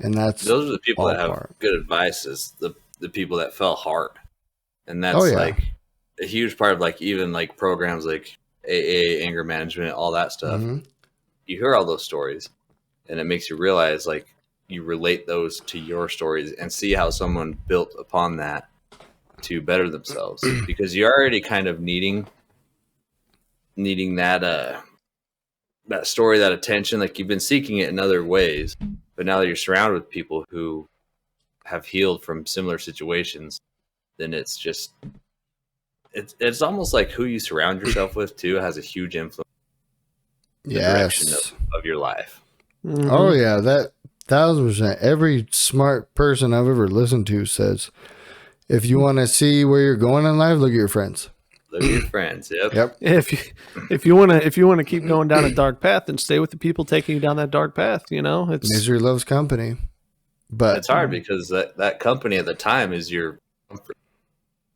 And those are the people that have good advice, is the people that fell hard. And that's like a huge part of, like, even like programs like AA, anger management, all that stuff. Mm-hmm. You hear all those stories and it makes you realize, like, you relate those to your stories and see how someone built upon that to better themselves, because you're already kind of needing that that story, that attention. Like, you've been seeking it in other ways, but now that you're surrounded with people who have healed from similar situations, then it's just it's almost like who you surround yourself with too has a huge influence in the direction of your life. Mm-hmm. Oh yeah, that 1,000%. Every smart person I've ever listened to says, if you want to see where you're going in life, look at your friends. Look at your friends. Yep. If you want to keep going down a dark path, then stay with the people taking you down that dark path. It's misery loves company. But it's hard because that company at the time is your comfort.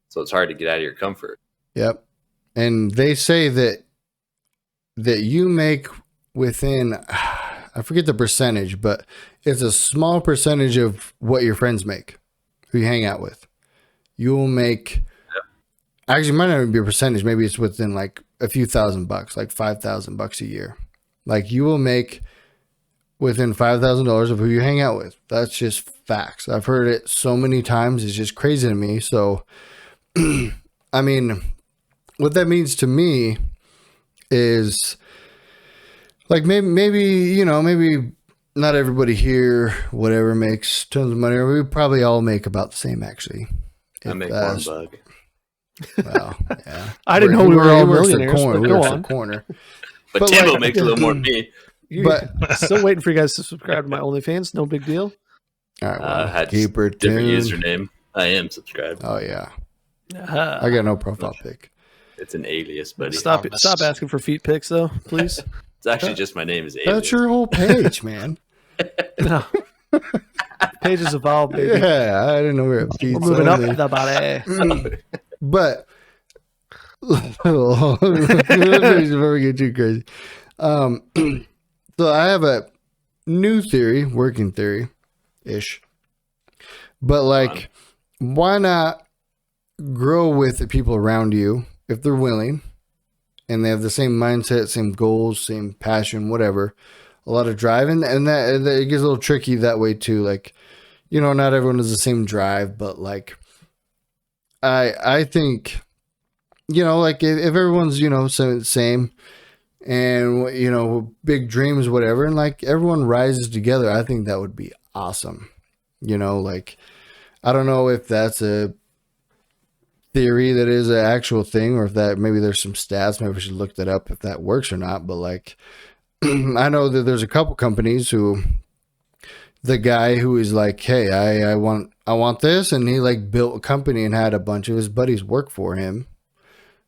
So it's hard to get out of your comfort. Yep. And they say that you make within, I forget the percentage, but it's a small percentage of what your friends make, who you hang out with. You will make, actually, it might not even be a percentage. Maybe it's within like a few $1,000, like $5,000 a year. Like, you will make within $5,000 of who you hang out with. That's just facts. I've heard it so many times. It's just crazy to me. So, I mean, what that means to me is, like, maybe not everybody here, whatever, makes tons of money. Or we probably all make about the same, actually. I make one bug. Well, yeah. I didn't know we were all millionaires. Corner. But Timbo makes a little more than me. But still waiting for you guys to subscribe to my OnlyFans. No big deal. All right, well, had different username. I am subscribed. Oh yeah. I got no profile pic. It's an alias, buddy. Stop asking for feet pics, though, please. It's actually just my name is alias. That's your whole page, man. No. Pages evolve, baby. Yeah, I didn't know we were at feet. We're moving up the body. But before we get too crazy, so I have a new theory, working theory ish. But like, why not grow with the people around you if they're willing and they have the same mindset, same goals, same passion, whatever, a lot of drive, and that it gets a little tricky that way too. Like, not everyone has the same drive, but like, I think, like if everyone's, same and, big dreams, whatever, and like everyone rises together, I think that would be awesome. You know, like, I don't know if that's a theory that is an actual thing, or if that maybe there's some stats. Maybe we should look that up if that works or not. But like, I know that there's a couple companies who the guy who is like, hey, I want this, and he like built a company and had a bunch of his buddies work for him,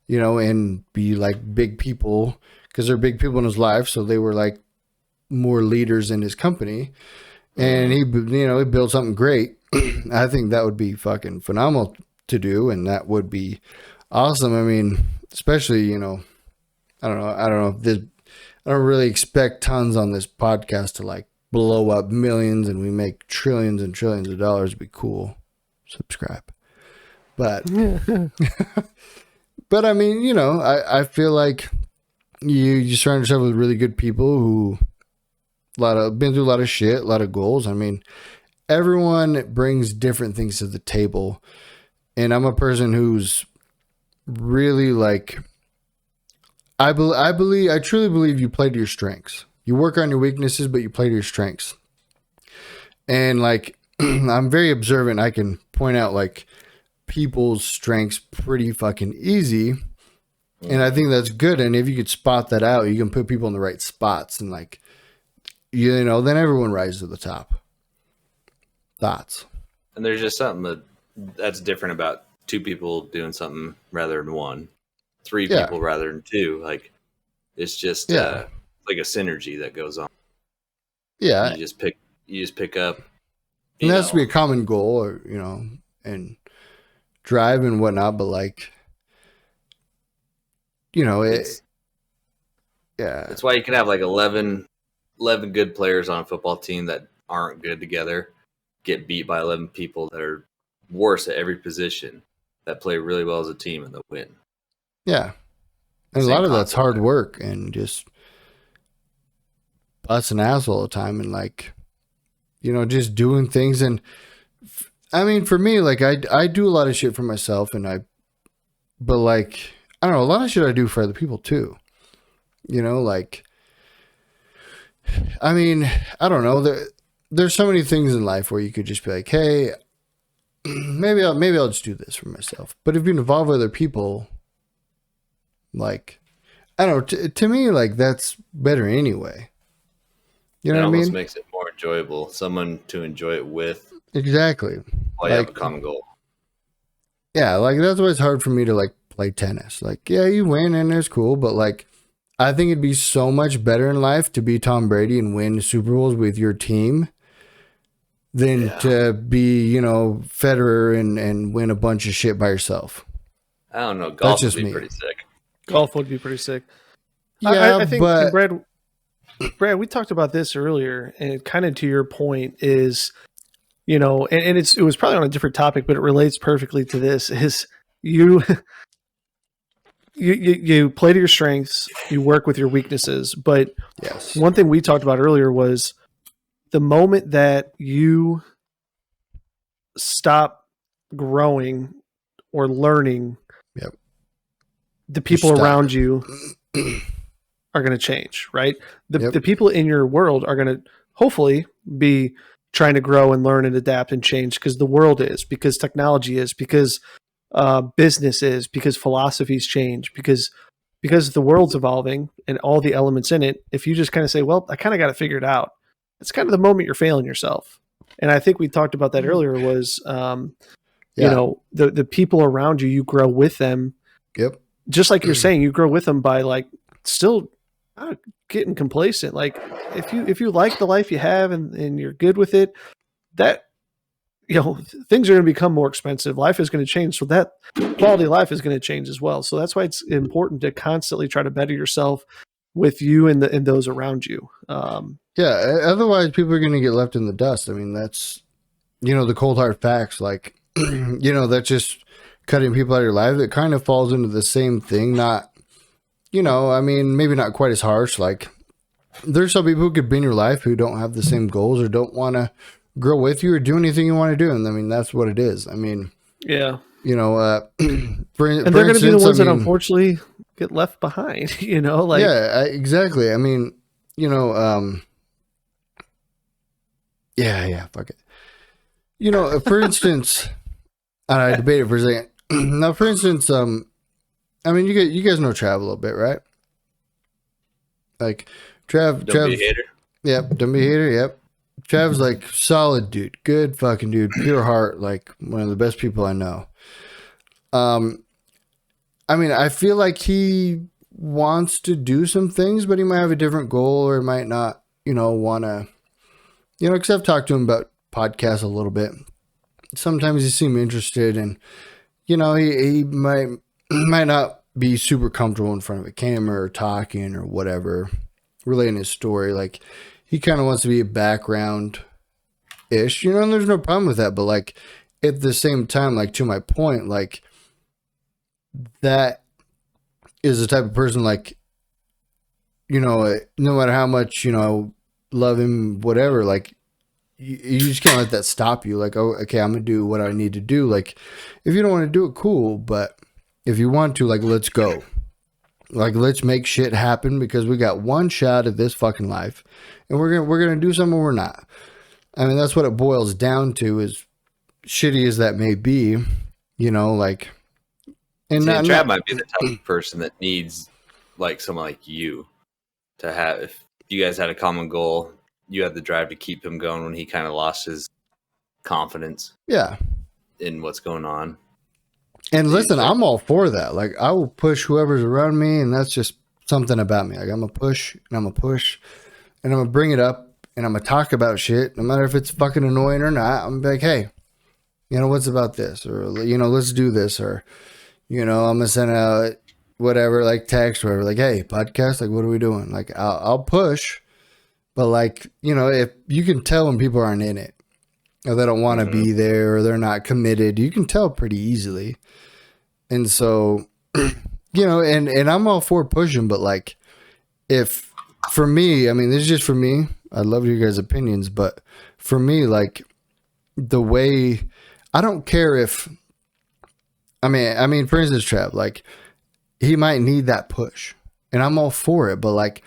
you know, and be like big people because they're big people in his life, so they were like more leaders in his company, and he, you know, he built something great. I think that would be fucking phenomenal to do, and that would be awesome. I mean, especially, you know, I don't know if this, I don't really expect tons on this podcast to like blow up millions and we make trillions and trillions of dollars. It'd be cool. Subscribe. But but I mean, you know, I feel like you surround yourself with really good people who been through a lot of shit, a lot of goals. I mean, everyone brings different things to the table. And I'm a person who's really like, I truly believe you play to your strengths. You work on your weaknesses, but you play to your strengths. And like, I'm very observant. I can point out like people's strengths pretty fucking easy. And I think that's good. And if you could spot that out, you can put people in the right spots, and like, you know, then everyone rises to the top. Thoughts? And there's just something that's different about two people doing something rather than one, three people rather than two. Like, it's just like a synergy that goes on. Yeah. You just pick up. And that has to be a common goal, or, you know, and drive and whatnot. But like, you know, That's why you can have like 11 good players on a football team that aren't good together, get beat by 11 people that are worse at every position that play really well as a team, and they'll win. Yeah. And a lot of that's hard work and just busting ass all the time, and like, you know, just doing things. And I mean, for me, like, I do a lot of shit for myself, but like, I don't know, a lot of shit I do for other people too. You know, like, I mean, I don't know. There's so many things in life where you could just be like, hey, maybe I'll just do this for myself. But if you involve other people, like, I don't know, to me, like, that's better anyway. You know what I mean? It almost makes it more enjoyable. Someone to enjoy it with. Exactly. While you have a common goal. Yeah, like, that's why it's hard for me to like play tennis. Like, yeah, you win and it's cool, but like, I think it'd be so much better in life to be Tom Brady and win Super Bowls with your team than to be, you know, Federer and win a bunch of shit by yourself. I don't know. Golf would be pretty sick. Golf would be pretty sick. Yeah, I think, but Brad, we talked about this earlier, and kind of to your point is, you know, and it was probably on a different topic, but it relates perfectly to this, is you play to your strengths, you work with your weaknesses. But yes, one thing we talked about earlier was the moment that you stop growing or learning, the people around you are going to change, right? The people in your world are going to hopefully be trying to grow and learn and adapt and change, because the world is, because technology is, because business is, because philosophies change, because the world's evolving and all the elements in it. If you just kind of say, well, I kind of got to figure it out, it's kind of the moment you're failing yourself. And I think we talked about that earlier was, you know, the people around you, you grow with them. Yep. Just like you're saying, you grow with them by like still getting complacent. Like if you like the life you have and you're good with it, that, you know, things are going to become more expensive. Life is going to change. So that quality of life is going to change as well. So that's why it's important to constantly try to better yourself with you and those around you. Otherwise people are going to get left in the dust. I mean, that's, you know, the cold hard facts. Like, you know, that's just cutting people out of your life. It kind of falls into the same thing. Not, you know, I mean, maybe not quite as harsh. Like, there's some people who could be in your life who don't have the same goals or don't want to grow with you or do anything you want to do. And I mean, that's what it is. I mean, yeah, you know, and they're going to be the ones that unfortunately get left behind, you know, like, exactly. I mean, you know, fuck it. You know, for instance, I debated for a second. Now, for instance, I mean, you guys know Trav a little bit, right? Like, Don't be a hater. Yep, don't be a hater, yep. Trav's like solid dude, good fucking dude, pure heart, like one of the best people I know. I mean, I feel like he wants to do some things, but he might have a different goal or might not, want to, because I've talked to him about podcasts a little bit. Sometimes he seems interested and, he might not be super comfortable in front of a camera or talking or whatever, relating his story. Like, he kind of wants to be a background ish, and there's no problem with that. But like at the same time, like to my point, like that is the type of person, like, no matter how much, love him, whatever, like you just can't let that stop you. Like, oh, okay, I'm going to do what I need to do. Like, if you don't want to do it, cool. But if you want to, like, let's go. Like, let's make shit happen because we got one shot at this fucking life and we're going to do something we're not. I mean, that's what it boils down to, is shitty as that may be, like, and Trav might be the type of person that needs like someone like you to have, if you guys had a common goal, you had the drive to keep him going when he kind of lost his confidence. Yeah. In what's going on. And listen, I'm all for that. Like, I will push whoever's around me, and that's just something about me. Like, I'm going to push, and I'm going to push, and I'm going to bring it up, and I'm going to talk about shit, no matter if it's fucking annoying or not. I'm like, hey, what's about this? Or, let's do this. Or, I'm going to send out whatever, like text or whatever, like, hey, podcast, like, what are we doing? Like, I'll push, but like, if you can tell when people aren't in it, or they don't want to be there, or they're not committed, you can tell pretty easily. And so, and I'm all for pushing, but like, if for me, I mean, this is just for me, I'd love your guys' opinions, but for me, like, the way, I don't care if, I mean, for instance, Trav, like, he might need that push, and I'm all for it, but like,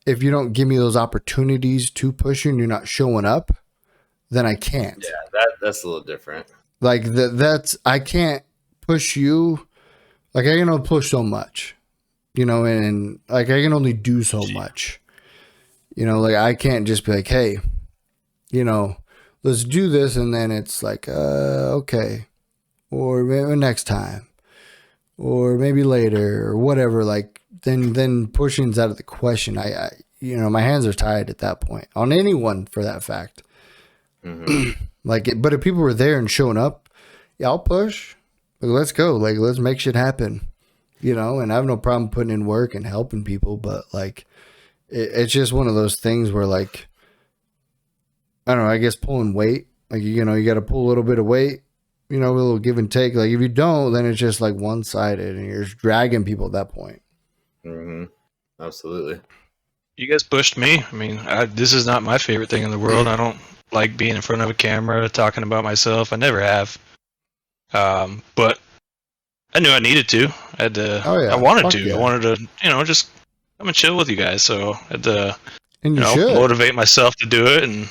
if you don't give me those opportunities to push you and you're not showing up, then I can't. Yeah, that's a little different. Like, that's, I can't push you. Like, I can only push so much, and like, I can only do so much, like, I can't just be like, hey, let's do this. And then it's like, okay. Or maybe next time, or maybe later, or whatever. Like, then pushing's out of the question. I my hands are tied at that point on anyone, for that fact. Like, but if people were there and showing up, yeah, I'll push. Like, let's go. Like, let's make shit happen. And I have no problem putting in work and helping people, but like, it's just one of those things where, like, I don't know, I guess pulling weight, like, you got to pull a little bit of weight, a little give and take. Like, if you don't, then it's just like one-sided and you're just dragging people at that point. Absolutely. You guys pushed me. I mean, this is not my favorite thing in the world. I don't like being in front of a camera talking about myself. I never have. But I knew I needed to. I had to. Oh, yeah. I wanted to. Yeah. I wanted to, just come and chill with you guys. So I had to, and you should motivate myself to do it. And,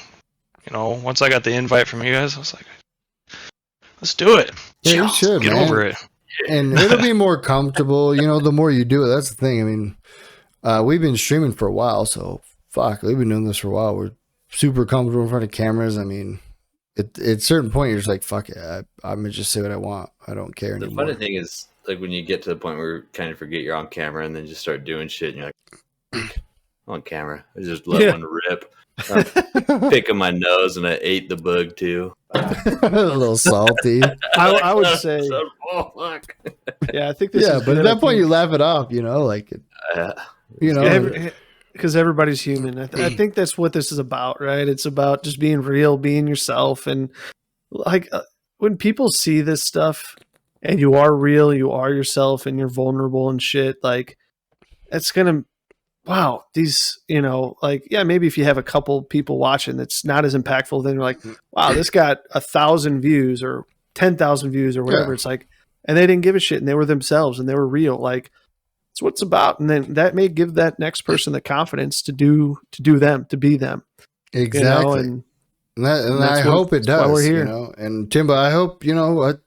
once I got the invite from you guys, I was like, let's do it. Yeah, you should, get man. over it. And it'll be more comfortable, the more you do it. That's the thing. I mean, we've been streaming for a while, so fuck, we've been doing this for a while. We're super comfortable in front of cameras. I mean, at a certain point, you're just like, fuck it, I'm gonna just say what I want. I don't care anymore. The funny thing is, like, when you get to the point where you kind of forget you're on camera and then just start doing shit, and you're like, on camera, I just let one rip. Picking my nose, and I ate the bug too. A little salty. I would say, oh fuck. Yeah, I think this. Yeah, is but good. at that point, you laugh it off. Like, because everybody's human. I think that's what this is about, right? It's about just being real, being yourself, and like when people see this stuff, and you are real, you are yourself, and you're vulnerable and shit. Like, it's gonna. Wow, these, like, yeah, maybe if you have a couple people watching that's not as impactful, then you're like, wow, this got 1,000 views or 10,000 views or whatever. Yeah. It's like, and they didn't give a shit, and they were themselves, and they were real. Like, it's what it's about. And then that may give that next person the confidence to do them, to be them. Exactly. And And I that's what- hope it that's why does, we're here. you know. And Timbo, I hope, you know what,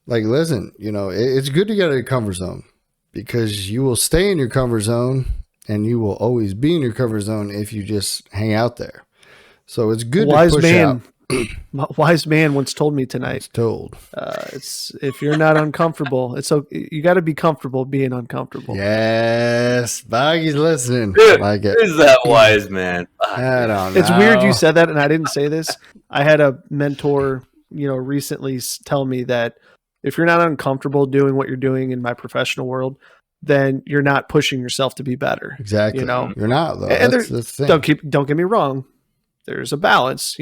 like, listen, you know, it's good to get out of your comfort zone because you will stay in your comfort zone and you will always be in your comfort zone if you just hang out there. So it's good to push out. A wise man once told me tonight. It's told. It's if you're not uncomfortable, it's okay. You got to be comfortable being uncomfortable. Yes, Boggy's listening. Dude, Like it. who's that wise man? I don't know. It's weird you said that, and I didn't say this. I had a mentor, recently tell me that if you're not uncomfortable doing what you're doing in my professional world, then you're not pushing yourself to be better. Exactly. You know? You're not though. And That's the thing. Don't get me wrong. There's a balance.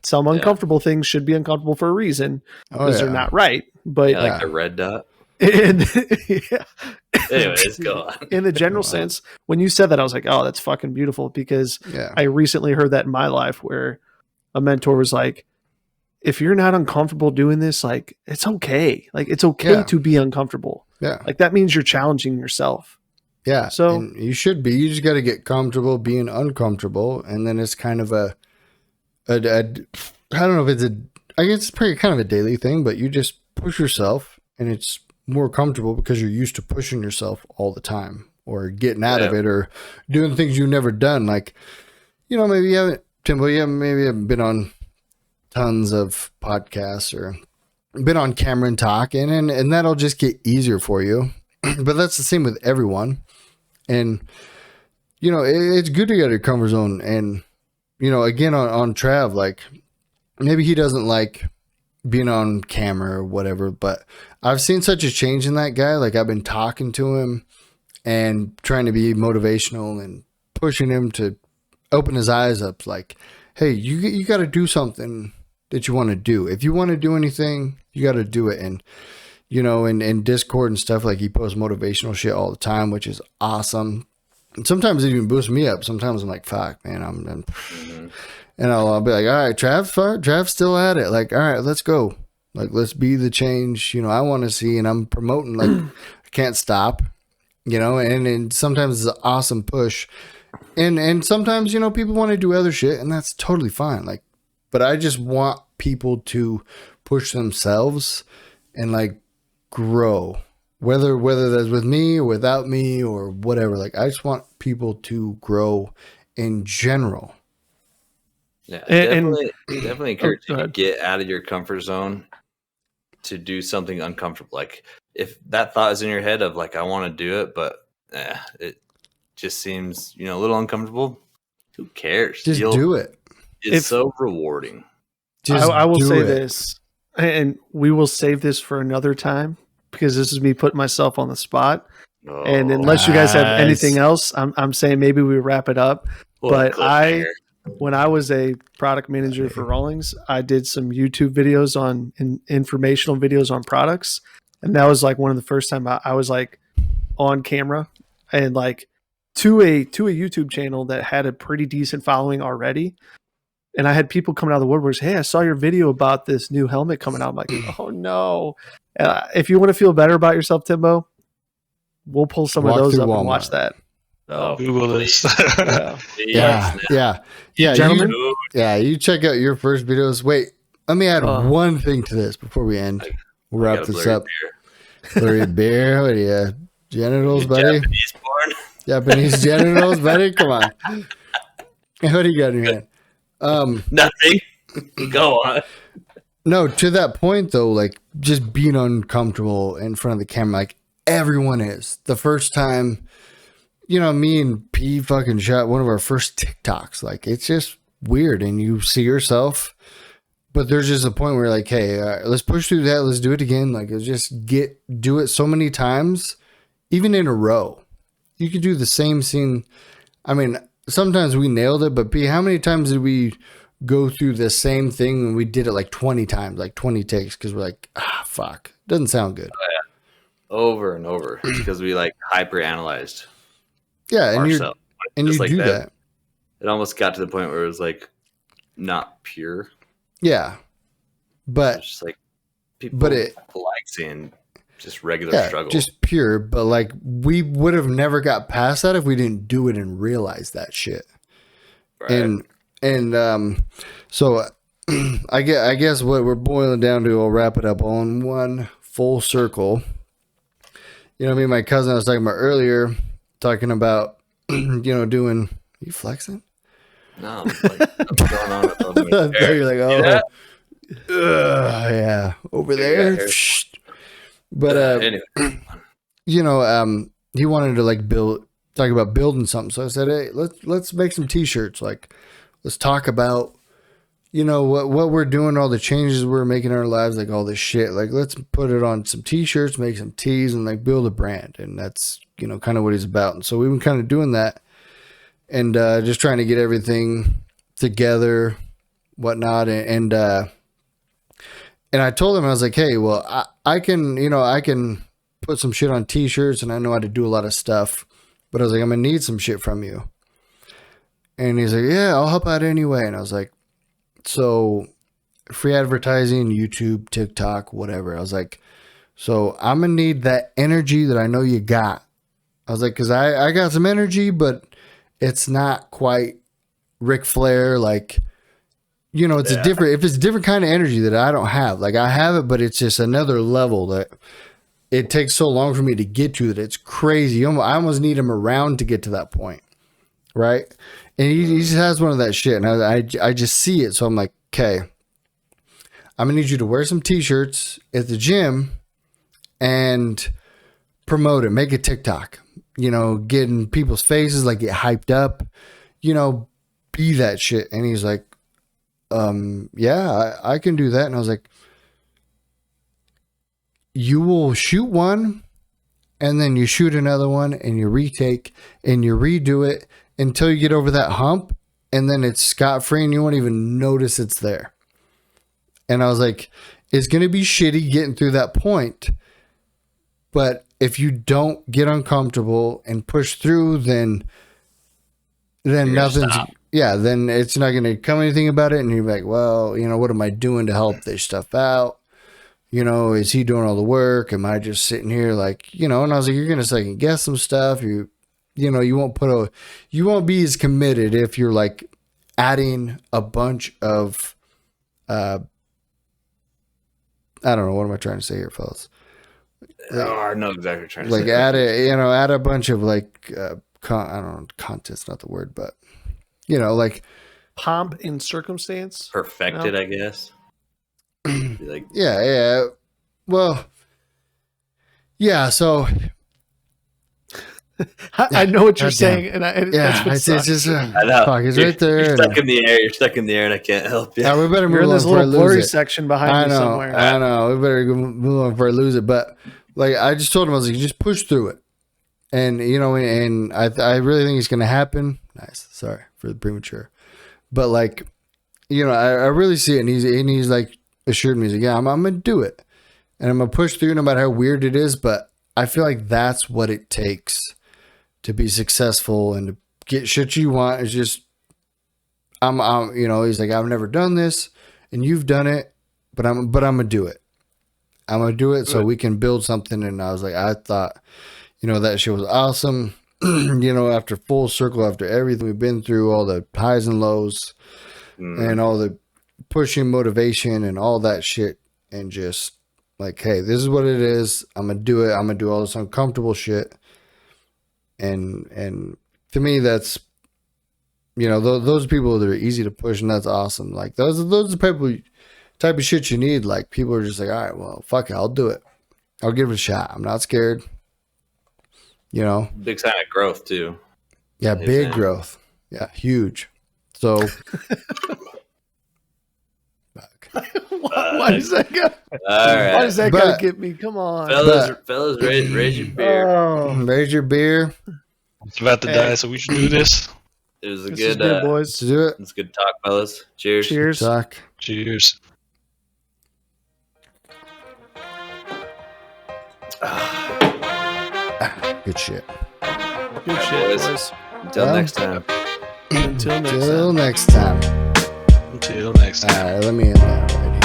Some uncomfortable things should be uncomfortable for a reason because they're not right. But Yeah, like the red dot. yeah. Anyways, go on. In the general sense, when you said that, I was like, oh, that's fucking beautiful because I recently heard that in my life where a mentor was like, if you're not uncomfortable doing this, like, it's okay. Like, it's okay to be uncomfortable. Yeah. Like, that means you're challenging yourself. Yeah. So and you should be. You just got to get comfortable being uncomfortable. And then it's kind of I don't know if I guess it's pretty kind of a daily thing, but you just push yourself and it's more comfortable because you're used to pushing yourself all the time or getting out of it or doing things you've never done. Like, maybe you haven't, Timbo, maybe you haven't been on tons of podcasts or been on camera and talking, and that'll just get easier for you. But that's the same with everyone. And, it's good to get out of your comfort zone. And, again, on Trav, like, maybe he doesn't like being on camera or whatever, but I've seen such a change in that guy. Like, I've been talking to him and trying to be motivational and pushing him to open his eyes up. Like, hey, you got to do something that you want to do. If you want to do anything, you got to do it. And, in Discord and stuff, like, he posts motivational shit all the time, which is awesome. And sometimes it even boosts me up. Sometimes I'm like, fuck, man, and I'll be like, all right, Trav's still at it. Like, all right, let's go. Like, let's be the change, I want to see. And I'm promoting, like, I can't stop, and sometimes it's an awesome push. And sometimes, people want to do other shit and that's totally fine. Like, but I just want people to push themselves and like grow, whether that's with me or without me or whatever. Like, I just want people to grow in general. Yeah, definitely encourage you to get out of your comfort zone to do something uncomfortable. Like, if that thought is in your head of like, I want to do it, but it just seems, a little uncomfortable. Who cares? Just do it. It's so rewarding. I will say this, and we will save this for another time because this is me putting myself on the spot. Oh, and unless you guys have anything else, I'm saying maybe we wrap it up. But when I was a product manager for Rawlings, I did some YouTube videos on informational videos on products. And that was like one of the first time I was like on camera and like to a YouTube channel that had a pretty decent following already. And I had people coming out of the woodworks, hey, I saw your video about this new helmet coming out. I'm like, oh no. If you want to feel better about yourself, Timbo, we'll pull some of those up and watch that. Oh, Google this. Yeah. Gentlemen? You check out your first videos. Wait, let me add one thing to this before we end. We'll wrap this up. Blurry beer. What are you? Genitals, buddy? Japanese porn? Japanese genitals, buddy? Come on. What do you got in your hand? Nothing. Go on. No, to that point though, like just being uncomfortable in front of the camera, like everyone is. The first time, me and P fucking shot one of our first TikToks. Like, it's just weird, and you see yourself, but there's just a point where you're like, hey, let's push through that. Let's do it again. Like, let's just do it so many times, even in a row. You could do the same scene. I mean, sometimes we nailed it, but P, how many times did we go through the same thing and we did it like 20 times, like 20 takes? Because we're like, fuck, doesn't sound good. Oh, yeah. Over and over. It's because we like hyper analyzed. Yeah, and you like do that. It almost got to the point where it was like not pure. Yeah, but it's just like people like seeing just regular struggle, just pure. But like, we would have never got past that if we didn't do it and realize that shit. Right. And so I guess what we're boiling down to, I'll wrap it up all in one full circle. You know, me and my cousin I was talking about earlier, talking about, doing, are you flexing? No, I'm like, what's going on with those I thought you were like, oh, Yeah. yeah, over Yeah, there. here's- But, anyway, he wanted to like talk about building something. So I said, hey, let's make some t-shirts. Like, let's talk about, what we're doing, all the changes we're making in our lives, like all this shit. Like, let's put it on some t-shirts, make some tees, and like build a brand. And that's, kind of what he's about. And so we've been kind of doing that and just trying to get everything together, whatnot. And I told him, I was like, hey, well, I can put some shit on t-shirts and I know how to do a lot of stuff, but I was like, I'm going to need some shit from you. And he's like, yeah, I'll help out anyway. And I was like, so free advertising, YouTube, TikTok, whatever. I was like, so I'm going to need that energy that I know you got. I was like, cause I got some energy, but it's not quite Ric Flair. Like, it's a different kind of energy that I don't have. Like I have it, but it's just another level that it takes so long for me to get to that it's crazy. I almost need him around to get to that point. Right. And he just has one of that shit. And I just see it. So I'm like, okay, I'm gonna need you to wear some t-shirts at the gym and promote it, make a TikTok, get in people's faces, like get hyped up, be that shit. And he's like, yeah, I can do that. And I was like, you will shoot one and then you shoot another one and you retake and you redo it until you get over that hump. And then it's scot-free and you won't even notice it's there. And I was like, it's going to be shitty getting through that point. But if you don't get uncomfortable and push through, then nothing's, then it's not going to come anything about it. And you're like, well, what am I doing to help this stuff out? Is he doing all the work? Am I just sitting here like, and I was like, you're going to second guess some stuff. You won't be as committed if you're like adding a bunch of, I don't know. What am I trying to say here, fellas? I know exactly what you're trying to Like say. add a bunch of like, I don't know, content's not the word, but like Pomp and circumstance. Perfected, I guess. Be like, yeah. Well, yeah. So I know what you're God saying, and that's what it's sucks. just I know. fuck, it's You're- right there. You're stuck in the air. You're stuck in the air, and I can't help you. Yeah, we better You're in move on this before I little lose blurry it. section behind I me know, somewhere. I know. We better move on before I lose it. But like, I just told him, I was like, just push through it, and and I really think it's gonna happen. Nice. Sorry for the premature, but like, I really see it, and he's like assured me, he's like, yeah, I'm gonna do it, and I'm gonna push through no matter how weird it is. But I feel like that's what it takes to be successful and to get shit you want. Is just I'm he's like, I've never done this and you've done it, but I'm gonna do it. I'm gonna do it so we can build something. And I was like, I thought, that shit was awesome. After full circle, after everything we've been through, all the highs and lows and all the pushing motivation and all that shit, and just like, hey, this is what it is. I'm gonna do it. I'm gonna do all this uncomfortable shit. And to me, that's, those people that are easy to push, and that's awesome. Like those are the type of shit you need. Like people are just like, all right, well, fuck it, I'll do it. I'll give it a shot. I'm not scared. Big sign of growth too. Yeah, big growth. Yeah, huge. So Why does that go? All right, Why does that But- gotta get me? Come on. fellas, raise your beer. Oh, raise your beer. It's about to die, so we should do this. It was a this is good, good, boys. Let's do it. it's good talk, fellas. Cheers. Cheers. Talk. Cheers. Good shit. Good shit, boys. boys. Until Well, next time. Until next Till time. next time. Until next time. All right, let me end that already.